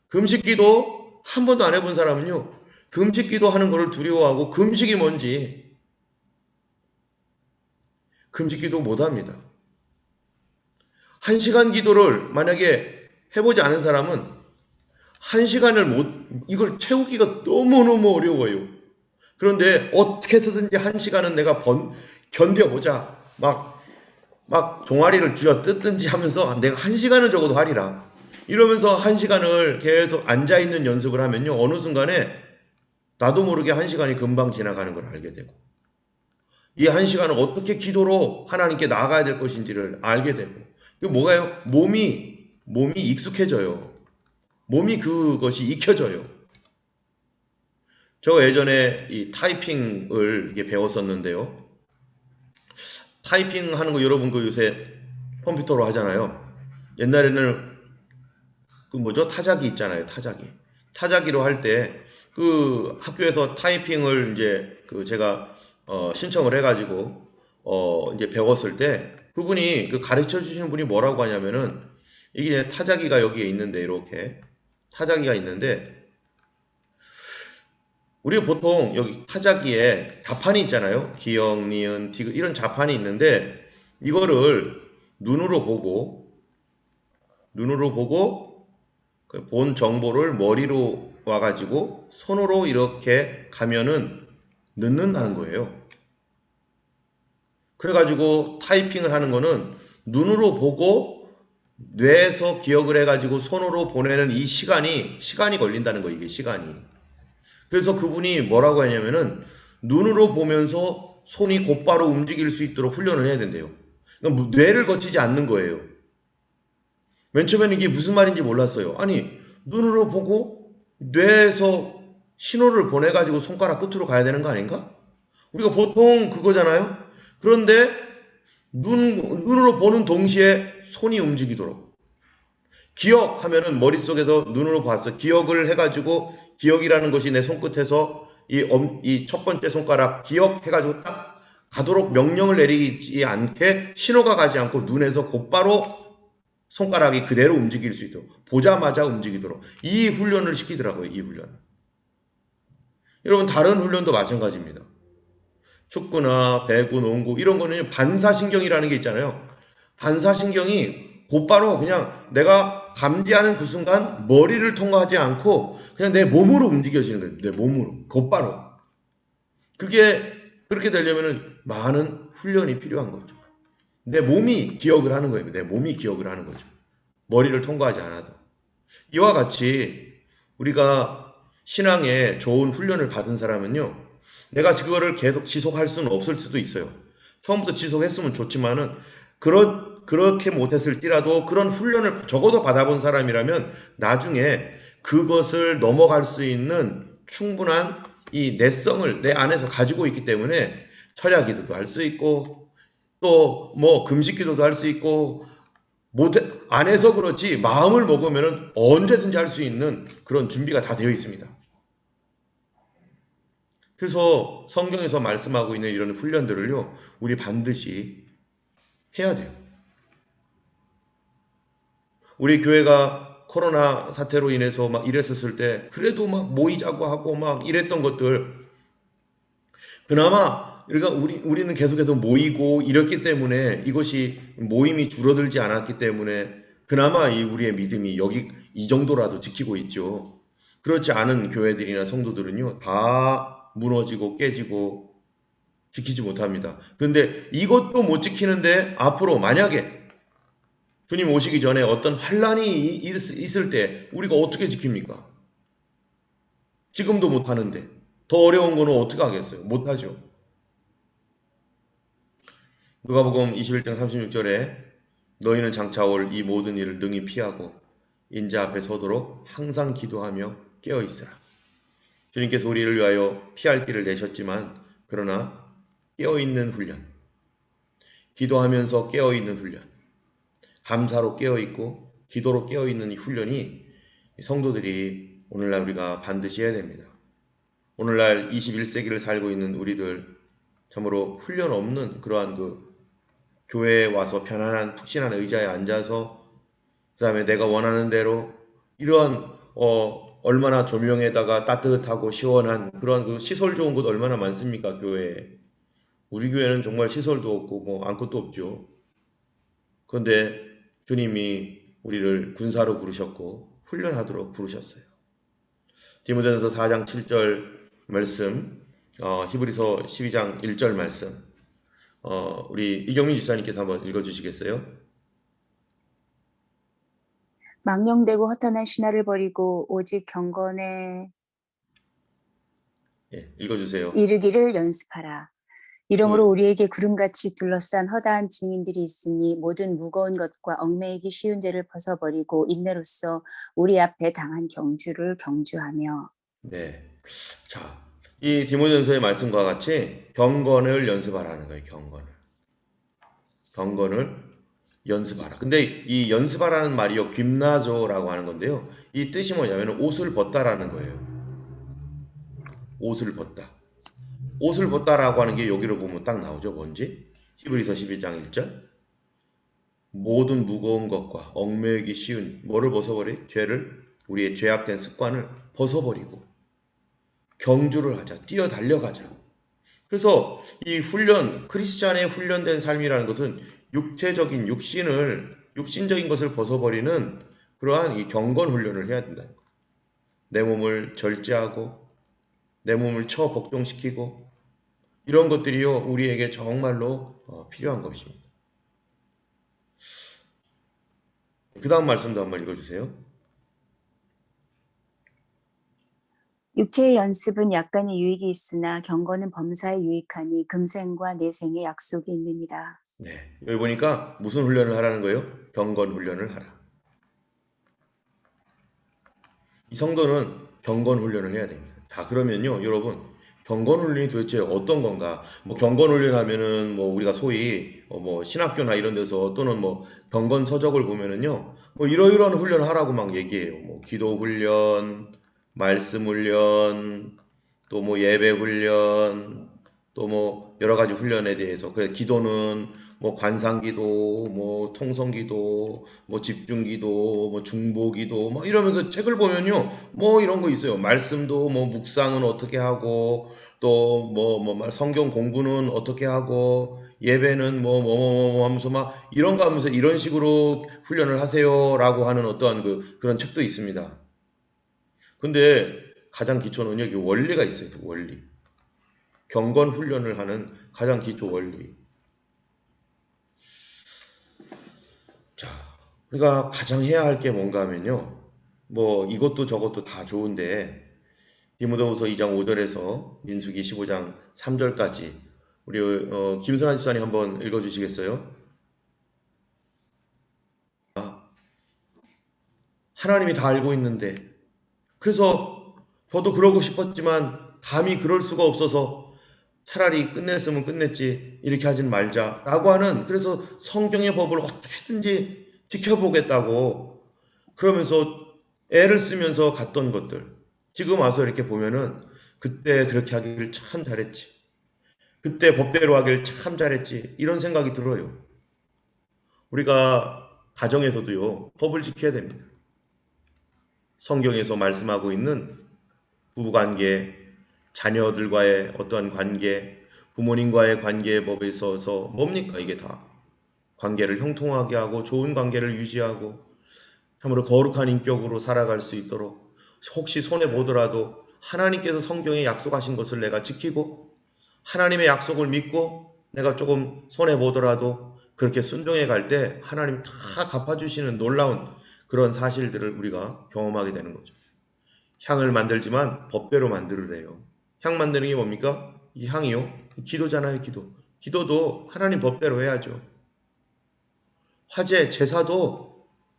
금식기도 한 번도 안 해본 사람은요, 금식기도 하는 것을 두려워하고 금식이 뭔지, 금식기도 못합니다. 1시간 기도를 만약에 해보지 않은 사람은 1시간을 이걸 채우기가 너무너무 어려워요. 그런데 어떻게 해서든지 1시간은 내가 견뎌보자. 막 종아리를 쥐어 뜯든지 하면서 내가 1시간은 적어도 하리라. 이러면서 1시간을 계속 앉아있는 연습을 하면요, 어느 순간에 나도 모르게 1시간이 금방 지나가는 걸 알게 되고, 이 1시간을 어떻게 기도로 하나님께 나아가야 될 것인지를 알게 되고, 그게 뭐가요? 몸이 익숙해져요. 몸이 그것이 익혀져요. 저 예전에 이 타이핑을 배웠었는데요. 타이핑 하는 거 여러분 요새 컴퓨터로 하잖아요. 옛날에는 타자기 있잖아요. 타자기로 할 때 학교에서 타이핑을 제가 신청을 해가지고 배웠을 때 그분이 가르쳐 주시는 분이 뭐라고 하냐면은, 이게 타자기가 여기에 있는데, 이렇게 타자기가 있는데, 우리가 보통 여기 타자기에 자판이 있잖아요. 기역, 니은, 디귿 이런 자판이 있는데, 이거를 눈으로 보고 본 정보를 머리로 와가지고 손으로 이렇게 가면은 넣는다는 거예요. 그래가지고 타이핑을 하는 거는 눈으로 보고 뇌에서 기억을 해가지고 손으로 보내는 이 시간이 걸린다는 거예요. 이게 시간이. 그래서 그분이 뭐라고 하냐면은 눈으로 보면서 손이 곧바로 움직일 수 있도록 훈련을 해야 된대요. 그러니까 뇌를 거치지 않는 거예요. 맨 처음에는 이게 무슨 말인지 몰랐어요. 아니, 눈으로 보고 뇌에서 신호를 보내가지고 손가락 끝으로 가야 되는 거 아닌가? 우리가 보통 그거잖아요? 그런데 눈으로 보는 동시에 손이 움직이도록. 기억하면은 머릿속에서 눈으로 봐서 기억을 해가지고 기억이라는 것이 내 손끝에서 이 첫 번째 손가락 기억해가지고 딱 가도록 명령을 내리지 않게 신호가 가지 않고 눈에서 곧바로 손가락이 그대로 움직일 수 있도록 보자마자 움직이도록 이 훈련을 시키더라고요. 이 훈련. 여러분 다른 훈련도 마찬가지입니다. 축구나 배구, 농구 이런 거는 반사신경이라는 게 있잖아요. 반사신경이 곧바로 그냥 내가 감지하는 그 순간 머리를 통과하지 않고 그냥 내 몸으로 움직여지는 거예요. 내 몸으로 곧바로. 그게 그렇게 되려면 많은 훈련이 필요한 거죠. 내 몸이 기억을 하는 거예요. 내 몸이 기억을 하는 거죠. 머리를 통과하지 않아도. 이와 같이 우리가 신앙에 좋은 훈련을 받은 사람은요. 내가 그거를 계속 지속할 수는 없을 수도 있어요. 처음부터 지속했으면 좋지만은 그렇게 못했을지라도 그런 훈련을 적어도 받아본 사람이라면 나중에 그것을 넘어갈 수 있는 충분한 이 내성을 내 안에서 가지고 있기 때문에 철야 기도도 할 수 있고 또 뭐 금식 기도도 할 수 있고 안 해서 그렇지 마음을 먹으면 언제든지 할 수 있는 그런 준비가 다 되어 있습니다. 그래서 성경에서 말씀하고 있는 이런 훈련들을요, 우리 반드시 해야 돼요. 우리 교회가 코로나 사태로 인해서 막 이랬었을 때, 그래도 막 모이자고 하고 막 이랬던 것들, 그나마 우리는 계속해서 모이고 이랬기 때문에 이것이 모임이 줄어들지 않았기 때문에 그나마 우리의 믿음이 이 정도라도 지키고 있죠. 그렇지 않은 교회들이나 성도들은요, 다 무너지고 깨지고 지키지 못합니다. 그런데 이것도 못 지키는데 앞으로 만약에 주님 오시기 전에 어떤 환란이 있을 때 우리가 어떻게 지킵니까? 지금도 못하는데 더 어려운 거는 어떻게 하겠어요? 못하죠. 누가복음 21장 36절에 너희는 장차 올 이 모든 일을 능히 피하고 인자 앞에 서도록 항상 기도하며 깨어있으라. 주님께서 우리를 위하여 피할 길을 내셨지만 그러나 깨어있는 훈련, 기도하면서 깨어있는 훈련, 감사로 깨어있고 기도로 깨어있는 이 훈련이 성도들이 오늘날 우리가 반드시 해야 됩니다. 오늘날 21세기를 살고 있는 우리들 참으로 훈련 없는 그러한 교회에 와서 편안한 푹신한 의자에 앉아서 그 다음에 내가 원하는 대로 이러한 얼마나 조명에다가 따뜻하고 시원한 그런 시설 좋은 곳 얼마나 많습니까? 교회에. 우리 교회는 정말 시설도 없고 뭐 아무것도 없죠. 그런데 주님이 우리를 군사로 부르셨고 훈련하도록 부르셨어요. 디모데전서 4장 7절 말씀, 히브리서 12장 1절 말씀, 우리 이경민 지사님께서 한번 읽어주시겠어요? 망령되고 허탄한 신화를 버리고 오직 경건에 예, 읽어주세요. 이르기를 연습하라. 이러므로 우리에게 구름같이 둘러싼 허다한 증인들이 있으니 모든 무거운 것과 얽매이기 쉬운 죄를 벗어버리고 인내로써 우리 앞에 당한 경주를 경주하며. 네. 자, 이 디모데전서의 말씀과 같이 경건을 연습하라는 거예요. 경건을 연습하라. 근데 이 연습하라는 말이요, 김나조라고 하는 건데요. 이 뜻이 뭐냐면 옷을 벗다라는 거예요. 옷을 벗다. 옷을 벗다라고 하는 게 여기로 보면 딱 나오죠. 뭔지? 히브리서 12장 1절. 모든 무거운 것과 얽매이기 쉬운 뭐를 벗어버리? 죄를, 우리의 죄악된 습관을 벗어버리고 경주를 하자. 뛰어 달려가자. 그래서 이 훈련, 크리스찬의 훈련된 삶이라는 것은 육체적인 육신적인 것을 벗어버리는 그러한 이 경건 훈련을 해야 된다는 거예요. 내 몸을 절제하고 내 몸을 복종시키고 이런 것들이요 우리에게 정말로 필요한 것입니다. 그 다음 말씀도 한번 읽어주세요. 육체의 연습은 약간의 유익이 있으나 경건은 범사에 유익하니 금생과 내생의 약속이 있느니라. 네, 여기 보니까 무슨 훈련을 하라는 거예요? 경건 훈련을 하라. 이 성도는 경건 훈련을 해야 됩니다. 자, 그러면요, 여러분, 경건 훈련이 도대체 어떤 건가? 뭐 경건 훈련하면은 뭐 우리가 소위 뭐 신학교나 이런 데서 또는 뭐 경건 서적을 보면은요, 뭐 이러이러한 훈련을 하라고 막 얘기해요. 뭐 기도 훈련, 말씀 훈련, 또 뭐 예배 훈련, 또 뭐 여러 가지 훈련에 대해서. 그래, 기도는 뭐 관상기도, 뭐 통성기도, 뭐 집중기도, 뭐 중보기도, 뭐 이러면서 책을 보면요, 뭐 이런 거 있어요. 말씀도 뭐 묵상은 어떻게 하고, 또 뭐 성경 공부는 어떻게 하고, 예배는 뭐 하면서 막 이런 거 하면서 이런 식으로 훈련을 하세요라고 하는 어떠한 그런 책도 있습니다. 근데 가장 기초는 여기 원리가 있어요. 원리. 경건 훈련을 하는 가장 기초 원리. 자, 우리가 가장 해야 할 게 뭔가 하면요. 뭐 이것도 저것도 다 좋은데 디모데후서 2장 5절에서 민수기 15장 3절까지 우리 김선아 집사님 한번 읽어 주시겠어요? 하나님이 다 알고 있는데 그래서 저도 그러고 싶었지만 감히 그럴 수가 없어서 차라리 끝냈으면 끝냈지 이렇게 하진 말자라고 하는, 그래서 성경의 법을 어떻게든지 지켜보겠다고 그러면서 애를 쓰면서 갔던 것들, 지금 와서 이렇게 보면은 그때 그렇게 하길 참 잘했지, 그때 법대로 하길 참 잘했지, 이런 생각이 들어요. 우리가 가정에서도요, 법을 지켜야 됩니다. 성경에서 말씀하고 있는 부부관계, 자녀들과의 어떠한 관계, 부모님과의 관계의 법에 있어서 뭡니까? 이게 다 관계를 형통하게 하고 좋은 관계를 유지하고 참으로 거룩한 인격으로 살아갈 수 있도록, 혹시 손해보더라도 하나님께서 성경에 약속하신 것을 내가 지키고 하나님의 약속을 믿고 내가 조금 손해보더라도 그렇게 순종해 갈 때 하나님 다 갚아주시는 놀라운 그런 사실들을 우리가 경험하게 되는 거죠. 향을 만들지만 법대로 만들으래요. 향 만드는 게 뭡니까? 이 향이요? 기도잖아요, 기도. 기도도 하나님 법대로 해야죠. 화제, 제사도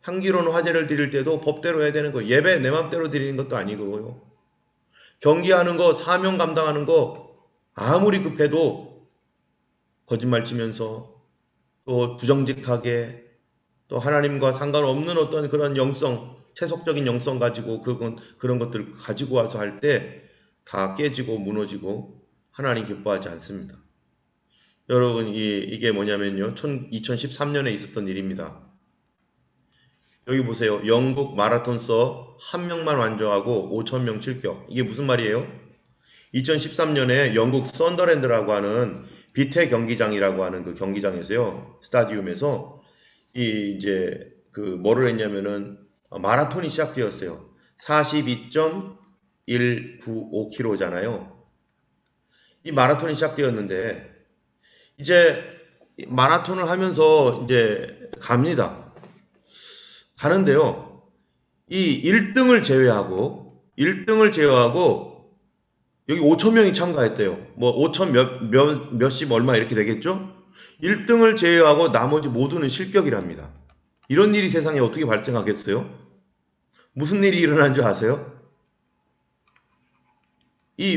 향기로운 화제를 드릴 때도 법대로 해야 되는 거예요. 예배 내 맘대로 드리는 것도 아니고요. 경기하는 거, 사명 감당하는 거 아무리 급해도 거짓말 치면서 또 부정직하게 또 하나님과 상관없는 어떤 그런 영성, 세속적인 영성 가지고 그런 것들 가지고 와서 할 때 다 깨지고 무너지고 하나님 기뻐하지 않습니다. 여러분, 이게 뭐냐면요, 2013년에 있었던 일입니다. 여기 보세요. 영국 마라톤서 1명만 완주하고 5,000명 출격. 이게 무슨 말이에요? 2013년에 영국 썬더랜드라고 하는 비태 경기장이라고 하는 그 경기장에서요, 스타디움에서 이제 뭐를 했냐면은 마라톤이 시작되었어요. 42.195km잖아요. 이 마라톤이 시작되었는데 이제 마라톤을 하면서 이제 갑니다. 가는데요. 이 1등을 제외하고 여기 5,000명이 참가했대요. 뭐 5,000 몇십 얼마 이렇게 되겠죠? 1등을 제외하고 나머지 모두는 실격이랍니다. 이런 일이 세상에 어떻게 발생하겠어요? 무슨 일이 일어난 줄 아세요?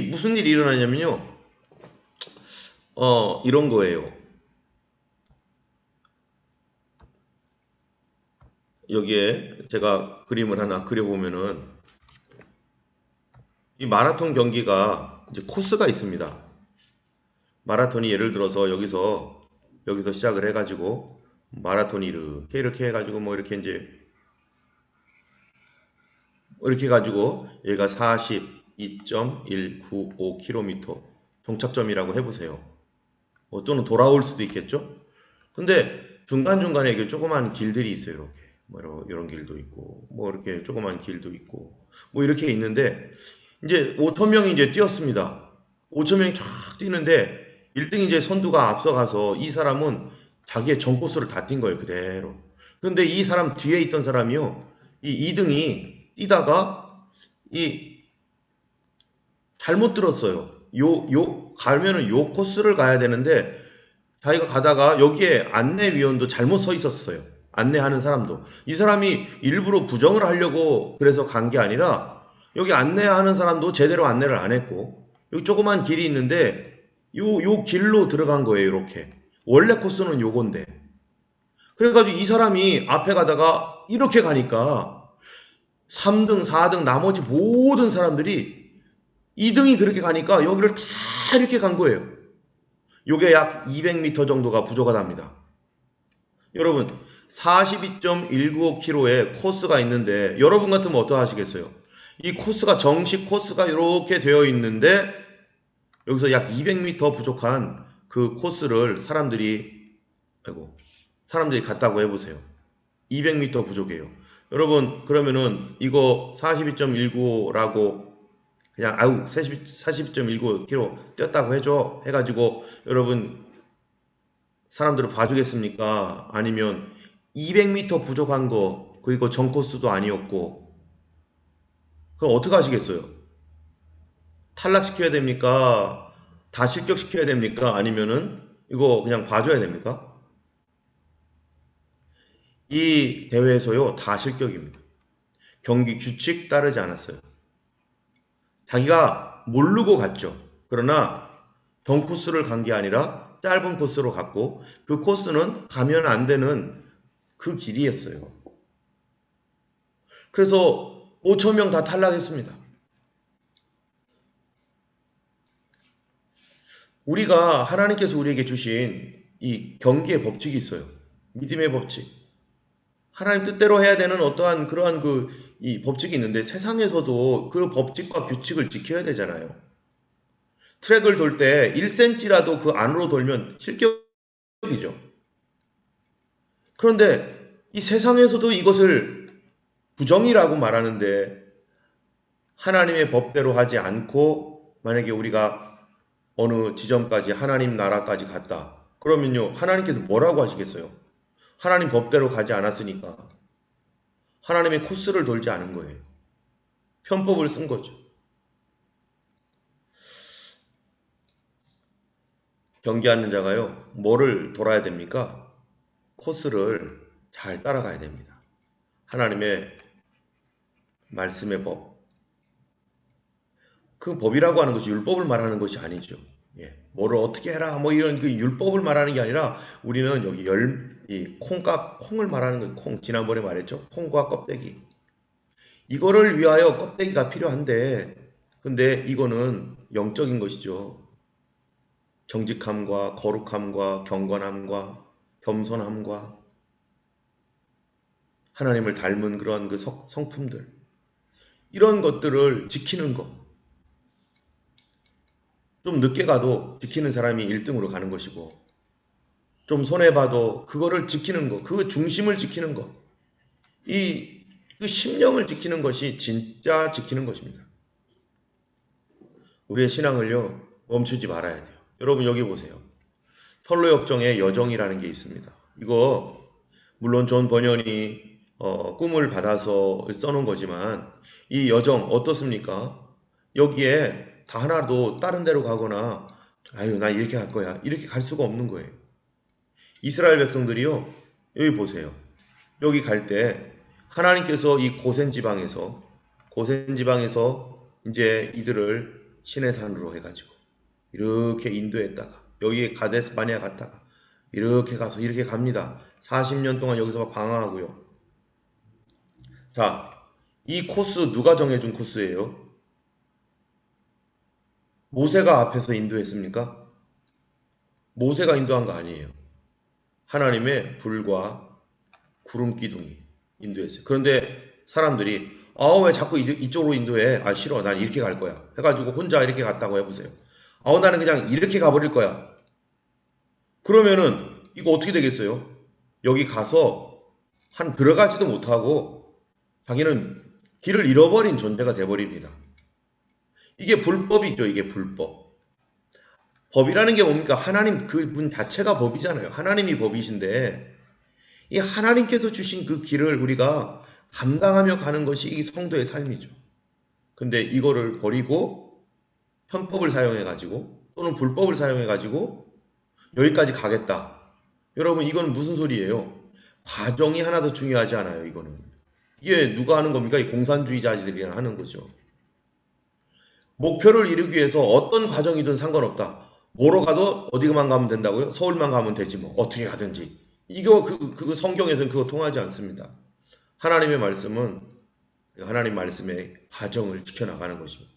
무슨 일이 일어나냐면요. 이런 거예요. 여기에 제가 그림을 하나 그려보면은 이 마라톤 경기가 이제 코스가 있습니다. 마라톤이 예를 들어서 여기서 시작을 해가지고 마라톤이 이렇게 해가지고 뭐 이렇게 이제 이렇게 해가지고 얘가 42.195km 종착점이라고 해보세요. 또는 돌아올 수도 있겠죠? 근데 중간중간에 이게 조그만 길들이 있어요. 이렇게 뭐 이런 길도 있고 뭐 이렇게 조그만 길도 있고 뭐 이렇게 있는데 이제 5,000명이 이제 뛰었습니다. 5,000명이 쫙 뛰는데 1등이 이제 선두가 앞서가서 이 사람은 자기의 전 코스를 다 뛴 거예요. 그대로. 근데 이 사람 뒤에 있던 사람이요. 이 2등이 뛰다가 잘못 들었어요. 가면은 요 코스를 가야 되는데 자기가 가다가 여기에 안내위원도 잘못 서 있었어요. 안내하는 사람도. 이 사람이 일부러 부정을 하려고 그래서 간 게 아니라 여기 안내하는 사람도 제대로 안내를 안 했고 여기 조그만 길이 있는데 요 길로 들어간 거예요. 이렇게. 원래 코스는 요건데. 그래가지고 이 사람이 앞에 가다가 이렇게 가니까 3등, 4등 나머지 모든 사람들이 2등이 그렇게 가니까 여기를 다 이렇게 간 거예요. 요게 약 200m 정도가 부족하다 합니다. 여러분 42.195km의 코스가 있는데 여러분 같으면 어떠하시겠어요? 이 코스가 정식 코스가 이렇게 되어 있는데 여기서 약 200m 부족한 그 코스를 사람들이 갔다고 해보세요. 200m 부족해요. 여러분 그러면은 이거 42.195라고 그냥 42.195km 뛰었다고 해줘 해가지고 여러분 사람들을 봐주겠습니까? 아니면 200m 부족한 거 그리고 전 코스도 아니었고 그럼 어떻게 하시겠어요? 탈락시켜야 됩니까? 다 실격시켜야 됩니까? 아니면은 이거 그냥 봐줘야 됩니까? 이 대회에서요 다 실격입니다. 경기 규칙 따르지 않았어요. 자기가 모르고 갔죠. 그러나 전 코스를 간 게 아니라 짧은 코스로 갔고 그 코스는 가면 안 되는 그 길이었어요. 그래서 5,000명 다 탈락했습니다. 우리가 하나님께서 우리에게 주신 이 경기의 법칙이 있어요. 믿음의 법칙. 하나님 뜻대로 해야 되는 어떠한 그러한 이 법칙이 있는데 세상에서도 그 법칙과 규칙을 지켜야 되잖아요. 트랙을 돌 때 1cm라도 그 안으로 돌면 실격이죠. 그런데 이 세상에서도 이것을 부정이라고 말하는데 하나님의 법대로 하지 않고 만약에 우리가 어느 지점까지 하나님 나라까지 갔다. 그러면요. 하나님께서 뭐라고 하시겠어요? 하나님 법대로 가지 않았으니까 하나님의 코스를 돌지 않은 거예요. 편법을 쓴 거죠. 경기하는 자가요. 뭐를 돌아야 됩니까? 코스를 잘 따라가야 됩니다. 하나님의 말씀의 법. 그 법이라고 하는 것이 율법을 말하는 것이 아니죠. 예. 뭐를 어떻게 해라 뭐 이런 그 율법을 말하는 게 아니라 우리는 여기 이 콩을 말하는 거예요. 콩 지난번에 말했죠. 콩과 껍데기. 이거를 위하여 껍데기가 필요한데 근데 이거는 영적인 것이죠. 정직함과 거룩함과 경건함과 겸손함과 하나님을 닮은 그런 그 성품들 이런 것들을 지키는 것. 좀 늦게 가도 지키는 사람이 1등으로 가는 것이고 좀 손해봐도 그거를 지키는 것, 그 중심을 지키는 것, 그 심령을 지키는 것이 진짜 지키는 것입니다. 우리의 신앙을요 멈추지 말아야 돼요. 여러분 여기 보세요. 선로역정에 여정이라는 게 있습니다. 이거 물론 존 번연이 꿈을 받아서 써놓은 거지만 이 여정 어떻습니까? 여기에 다 하나도 다른 데로 가거나 아유 나 이렇게 갈 거야 이렇게 갈 수가 없는 거예요. 이스라엘 백성들이요 여기 보세요. 여기 갈 때 하나님께서 이 고센 지방에서 이제 이들을 시내산으로 해가지고 이렇게 인도했다가 여기에 가데스 바네아 갔다가 이렇게 가서 이렇게 갑니다. 40년 동안 여기서 방황하고요. 자, 이 코스 누가 정해준 코스예요? 모세가 앞에서 인도했습니까? 모세가 인도한 거 아니에요. 하나님의 불과 구름 기둥이 인도했어요. 그런데 사람들이 왜 자꾸 이쪽으로 인도해? 싫어. 난 이렇게 갈 거야. 해가지고 혼자 이렇게 갔다고 해보세요. 나는 그냥 이렇게 가버릴 거야. 그러면은 이거 어떻게 되겠어요? 여기 가서 들어가지도 못하고 자기는 길을 잃어버린 존재가 돼버립니다. 이게 불법이죠. 이게 불법. 법이라는 게 뭡니까? 하나님 그분 자체가 법이잖아요. 하나님이 법이신데 이 하나님께서 주신 그 길을 우리가 감당하며 가는 것이 이 성도의 삶이죠. 근데 이거를 버리고 편법을 사용해가지고 또는 불법을 사용해가지고 여기까지 가겠다. 여러분, 이건 무슨 소리예요? 과정이 하나 더 중요하지 않아요, 이거는. 이게 누가 하는 겁니까? 이 공산주의자들이 하는 거죠. 목표를 이루기 위해서 어떤 과정이든 상관없다. 뭐로 가도 어디만 가면 된다고요? 서울만 가면 되지 뭐. 어떻게 가든지. 이거 그거 성경에서는 그거 통하지 않습니다. 하나님의 말씀은 하나님 말씀의 과정을 지켜나가는 것입니다.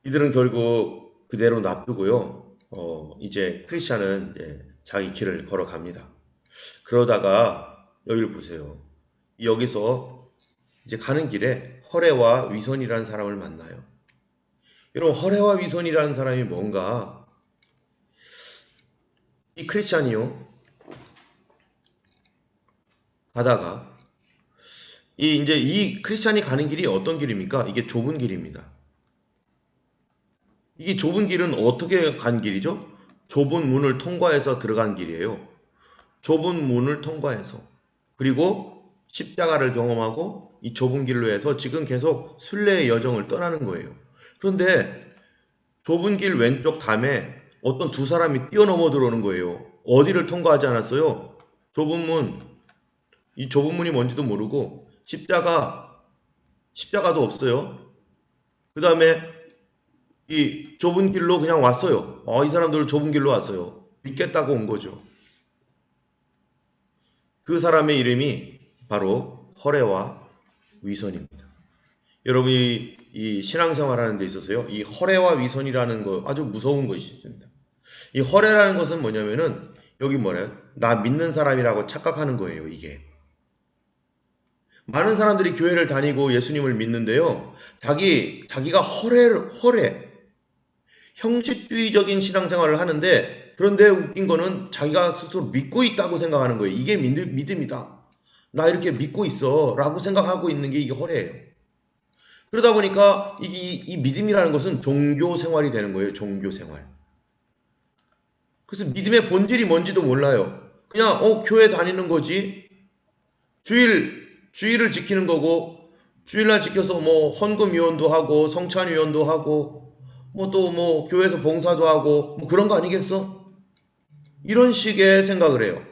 이들은 결국 그대로 놔두고요. 이제 크리스찬은 이제 자기 길을 걸어갑니다. 그러다가 여기를 보세요. 여기서 이제 가는 길에 허례와 위선이라는 사람을 만나요. 여러분, 허례와 위선이라는 사람이 뭔가? 이 크리스찬이요. 가다가 이제 이 크리스찬이 가는 길이 어떤 길입니까? 이게 좁은 길입니다. 이게 좁은 길은 어떻게 간 길이죠? 좁은 문을 통과해서 들어간 길이에요. 좁은 문을 통과해서. 그리고 십자가를 경험하고 이 좁은 길로 해서 지금 계속 순례의 여정을 떠나는 거예요. 그런데 좁은 길 왼쪽 담에 어떤 두 사람이 뛰어넘어 들어오는 거예요. 어디를 통과하지 않았어요? 좁은 문. 이 좁은 문이 뭔지도 모르고 십자가도 없어요. 그 다음에 이 좁은 길로 그냥 왔어요. 이 사람들 좁은 길로 왔어요. 믿겠다고 온 거죠. 그 사람의 이름이 바로 허례와 위선입니다. 여러분이 이 신앙생활 하는 데 있어서요, 이 허례와 위선이라는 거 아주 무서운 것이 있습니다. 이 허례라는 것은 뭐냐면은 여기 뭐래요? 나 믿는 사람이라고 착각하는 거예요, 이게. 많은 사람들이 교회를 다니고 예수님을 믿는데요, 자기가 허례, 형식주의적인 신앙생활을 하는데, 그런데 웃긴 거는 자기가 스스로 믿고 있다고 생각하는 거예요. 이게 믿음이다. 나 이렇게 믿고 있어 라고 생각하고 있는 게 이게 허례예요. 그러다 보니까 이 믿음이라는 것은 종교 생활이 되는 거예요. 종교 생활. 그래서 믿음의 본질이 뭔지도 몰라요. 그냥 교회 다니는 거지. 주일을 지키는 거고, 주일날 지켜서 뭐 헌금 위원도 하고 성찬 위원도 하고 또 교회에서 봉사도 하고 뭐 그런 거 아니겠어? 이런 식의 생각을 해요.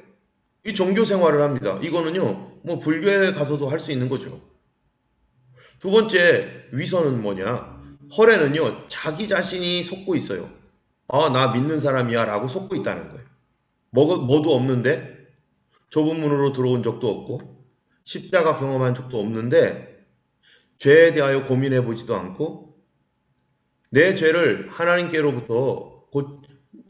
이 종교 생활을 합니다. 이거는요, 뭐 불교에 가서도 할 수 있는 거죠. 두 번째 위선은 뭐냐? 허례는요, 자기 자신이 속고 있어요. 나 믿는 사람이야 라고 속고 있다는 거예요. 뭐도 없는데, 좁은 문으로 들어온 적도 없고 십자가 경험한 적도 없는데 죄에 대하여 고민해 보지도 않고 내 죄를 하나님께로부터 곧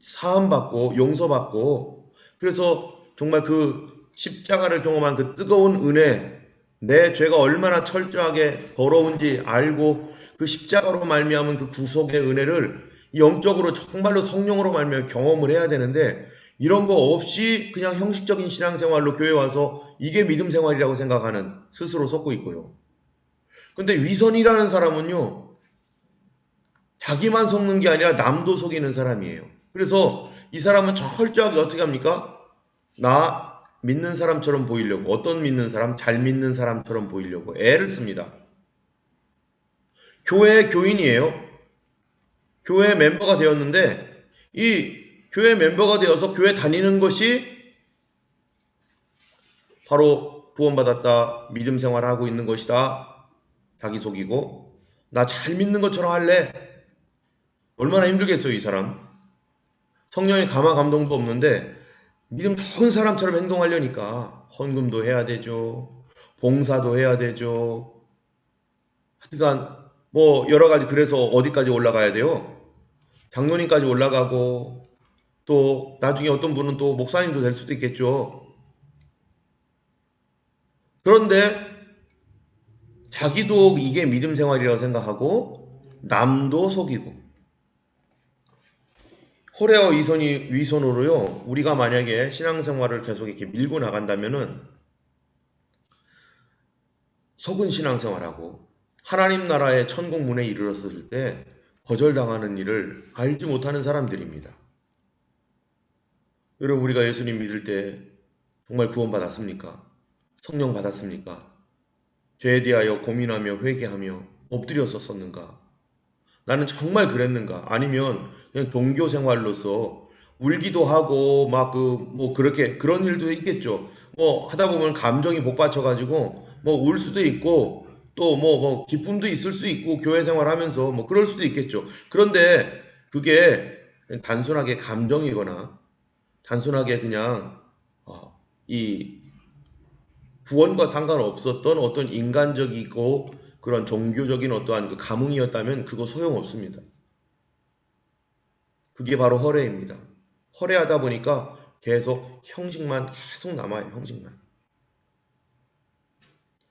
사함받고 용서받고, 그래서 정말 그 십자가를 경험한 그 뜨거운 은혜, 내 죄가 얼마나 철저하게 더러운지 알고 그 십자가로 말미암은 그 구속의 은혜를 영적으로 정말로 성령으로 말미암아 경험을 해야 되는데, 이런 거 없이 그냥 형식적인 신앙생활로 교회 와서 이게 믿음 생활이라고 생각하는, 스스로 속고 있고요. 근데 위선이라는 사람은요, 자기만 속는 게 아니라 남도 속이는 사람이에요. 그래서 이 사람은 철저하게 어떻게 합니까? 나 믿는 사람처럼 보이려고, 어떤 믿는 사람? 잘 믿는 사람처럼 보이려고 애를 씁니다. 교회 교인이에요. 교회 멤버가 되었는데 이 교회 멤버가 되어서 교회 다니는 것이 바로 구원받았다, 믿음 생활하고 있는 것이다. 자기 속이고, 나 잘 믿는 것처럼 할래. 얼마나 힘들겠어요, 이 사람. 성령의 감화 감동도 없는데 믿음 좋은 사람처럼 행동하려니까 헌금도 해야 되죠. 봉사도 해야 되죠. 하여간 뭐 여러 가지. 그래서 어디까지 올라가야 돼요? 장로님까지 올라가고, 또 나중에 어떤 분은 또 목사님도 될 수도 있겠죠. 그런데 자기도 이게 믿음 생활이라고 생각하고 남도 속이고, 허례와 위선으로요, 우리가 만약에 신앙생활을 계속 이렇게 밀고 나간다면은 속은 신앙생활하고 하나님 나라의 천국 문에 이르렀을 때 거절당하는 일을 알지 못하는 사람들입니다. 여러분, 우리가 예수님 믿을 때 정말 구원 받았습니까? 성령 받았습니까? 죄에 대하여 고민하며 회개하며 엎드렸었는가? 나는 정말 그랬는가? 아니면 그냥 종교 생활로서 울기도 하고 막 뭐 그렇게 그런 일도 있겠죠. 뭐 하다 보면 감정이 복받쳐가지고 뭐 울 수도 있고 또 뭐 기쁨도 있을 수 있고 교회 생활하면서 뭐 그럴 수도 있겠죠. 그런데 그게 단순하게 감정이거나 단순하게 그냥 이 구원과 상관없었던 어떤 인간적이고 그런 종교적인 어떠한 그 감흥이었다면 그거 소용없습니다. 그게 바로 허례입니다. 허례하다 보니까 계속 형식만 계속 남아요. 형식만.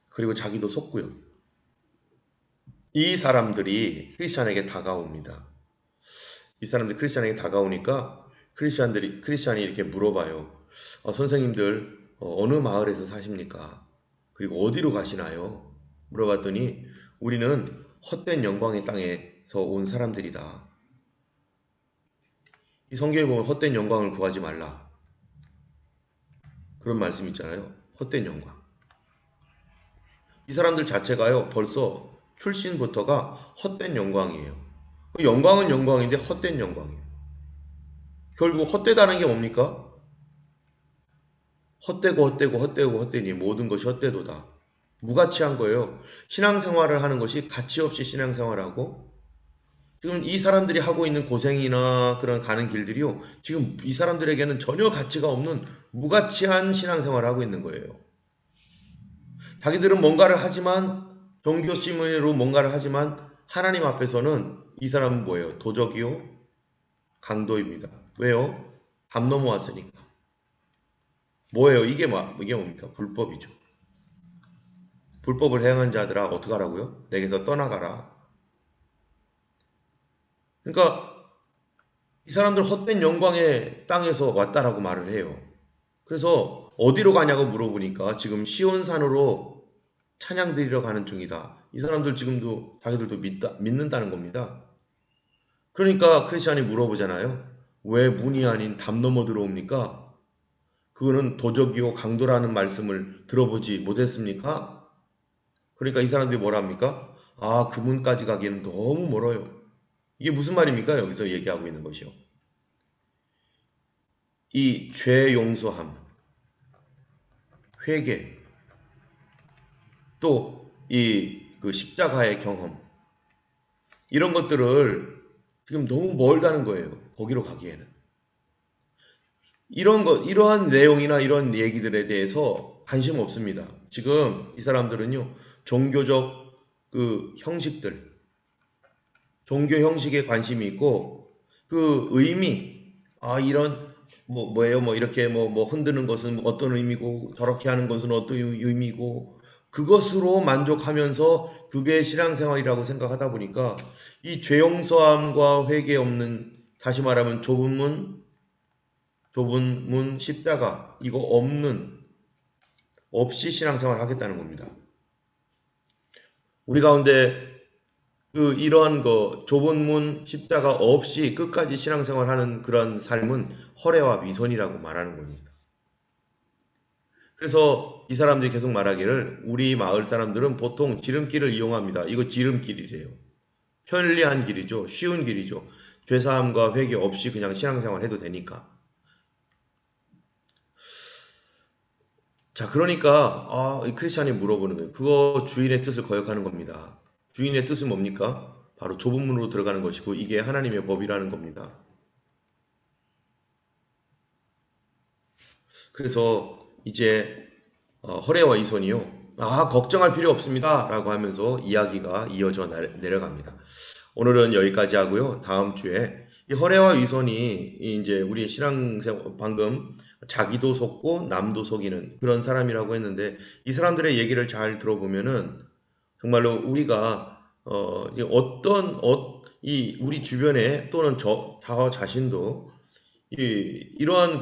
그리고 자기도 속고요. 이 사람들이 크리스찬에게 다가옵니다. 이 사람들이 크리스찬에게 다가오니까 크리스찬이 이렇게 물어봐요. 선생님들 어느 마을에서 사십니까? 그리고 어디로 가시나요? 물어봤더니 우리는 헛된 영광의 땅에서 온 사람들이다. 이 성경에 보면 헛된 영광을 구하지 말라. 그런 말씀 있잖아요. 헛된 영광. 이 사람들 자체가요, 벌써 출신부터가 헛된 영광이에요. 영광은 영광인데 헛된 영광이에요. 결국 헛되다는 게 뭡니까? 헛되니 모든 것이 헛되도다. 무가치한 거예요. 신앙생활을 하는 것이 가치 없이 신앙생활하고 지금 이 사람들이 하고 있는 고생이나 그런 가는 길들이요. 지금 이 사람들에게는 전혀 가치가 없는 무가치한 신앙생활을 하고 있는 거예요. 자기들은 뭔가를 하지만 종교심으로 뭔가를 하지만 하나님 앞에서는 이 사람은 뭐예요? 도적이요? 강도입니다. 왜요? 담 넘어왔으니까. 뭐예요? 이게 뭡니까? 불법이죠. 불법을 행한 자들아 어떡하라고요? 내게서 떠나가라. 그러니까 이 사람들 헛된 영광의 땅에서 왔다라고 말을 해요. 그래서 어디로 가냐고 물어보니까 지금 시온산으로 찬양 드리러 가는 중이다. 이 사람들 지금도 자기들도 믿는다는 겁니다. 그러니까 크리스찬이 물어보잖아요. 왜 문이 아닌 담 넘어 들어옵니까? 그거는 도적이요 강도라는 말씀을 들어보지 못했습니까? 그러니까 이 사람들이 뭐라 합니까? 그 문까지 가기에는 너무 멀어요. 이게 무슨 말입니까? 여기서 얘기하고 있는 것이요. 이 죄 용서함, 회개, 또 이 그 십자가의 경험, 이런 것들을 지금 너무 멀다는 거예요. 거기로 가기에는. 이러한 내용이나 이런 얘기들에 대해서 관심 없습니다. 지금 이 사람들은요, 종교적 그 형식들, 종교 형식에 관심이 있고, 그 의미, 이런, 뭐예요? 이렇게 흔드는 것은 어떤 의미고, 저렇게 하는 것은 어떤 의미고, 그것으로 만족하면서 그게 신앙생활이라고 생각하다 보니까, 이 죄용서함과 회개 없는, 다시 말하면 좁은 문, 십자가, 이거 없이 신앙생활 하겠다는 겁니다. 우리 가운데 이러한 좁은 문, 십자가 없이 끝까지 신앙생활 하는 그런 삶은 허례와 미선이라고 말하는 겁니다. 그래서 이 사람들이 계속 말하기를 우리 마을 사람들은 보통 지름길을 이용합니다. 이거 지름길이래요. 편리한 길이죠. 쉬운 길이죠. 죄사함과 회개 없이 그냥 신앙생활 해도 되니까. 자, 그러니까 이 크리스찬이 물어보는 거예요. 그거 주인의 뜻을 거역하는 겁니다. 주인의 뜻은 뭡니까? 바로 좁은 문으로 들어가는 것이고 이게 하나님의 법이라는 겁니다. 그래서 이제 허례와 이손이요. 걱정할 필요 없습니다. 라고 하면서 이야기가 이어져 내려갑니다. 오늘은 여기까지 하고요. 다음 주에 이 허례와 이손이 이제 우리의 신앙생활 방금 자기도 속고 남도 속이는 그런 사람이라고 했는데 이 사람들의 얘기를 잘 들어보면은 정말로 우리가 우리 주변에 또는 저 자신도 이러한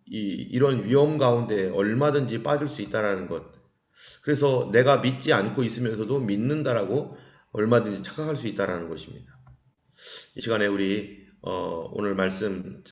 이런 위험 가운데 얼마든지 빠질 수 있다라는 것. 그래서 내가 믿지 않고 있으면서도 믿는다라고 얼마든지 착각할 수 있다라는 것입니다. 이 시간에 우리 오늘 말씀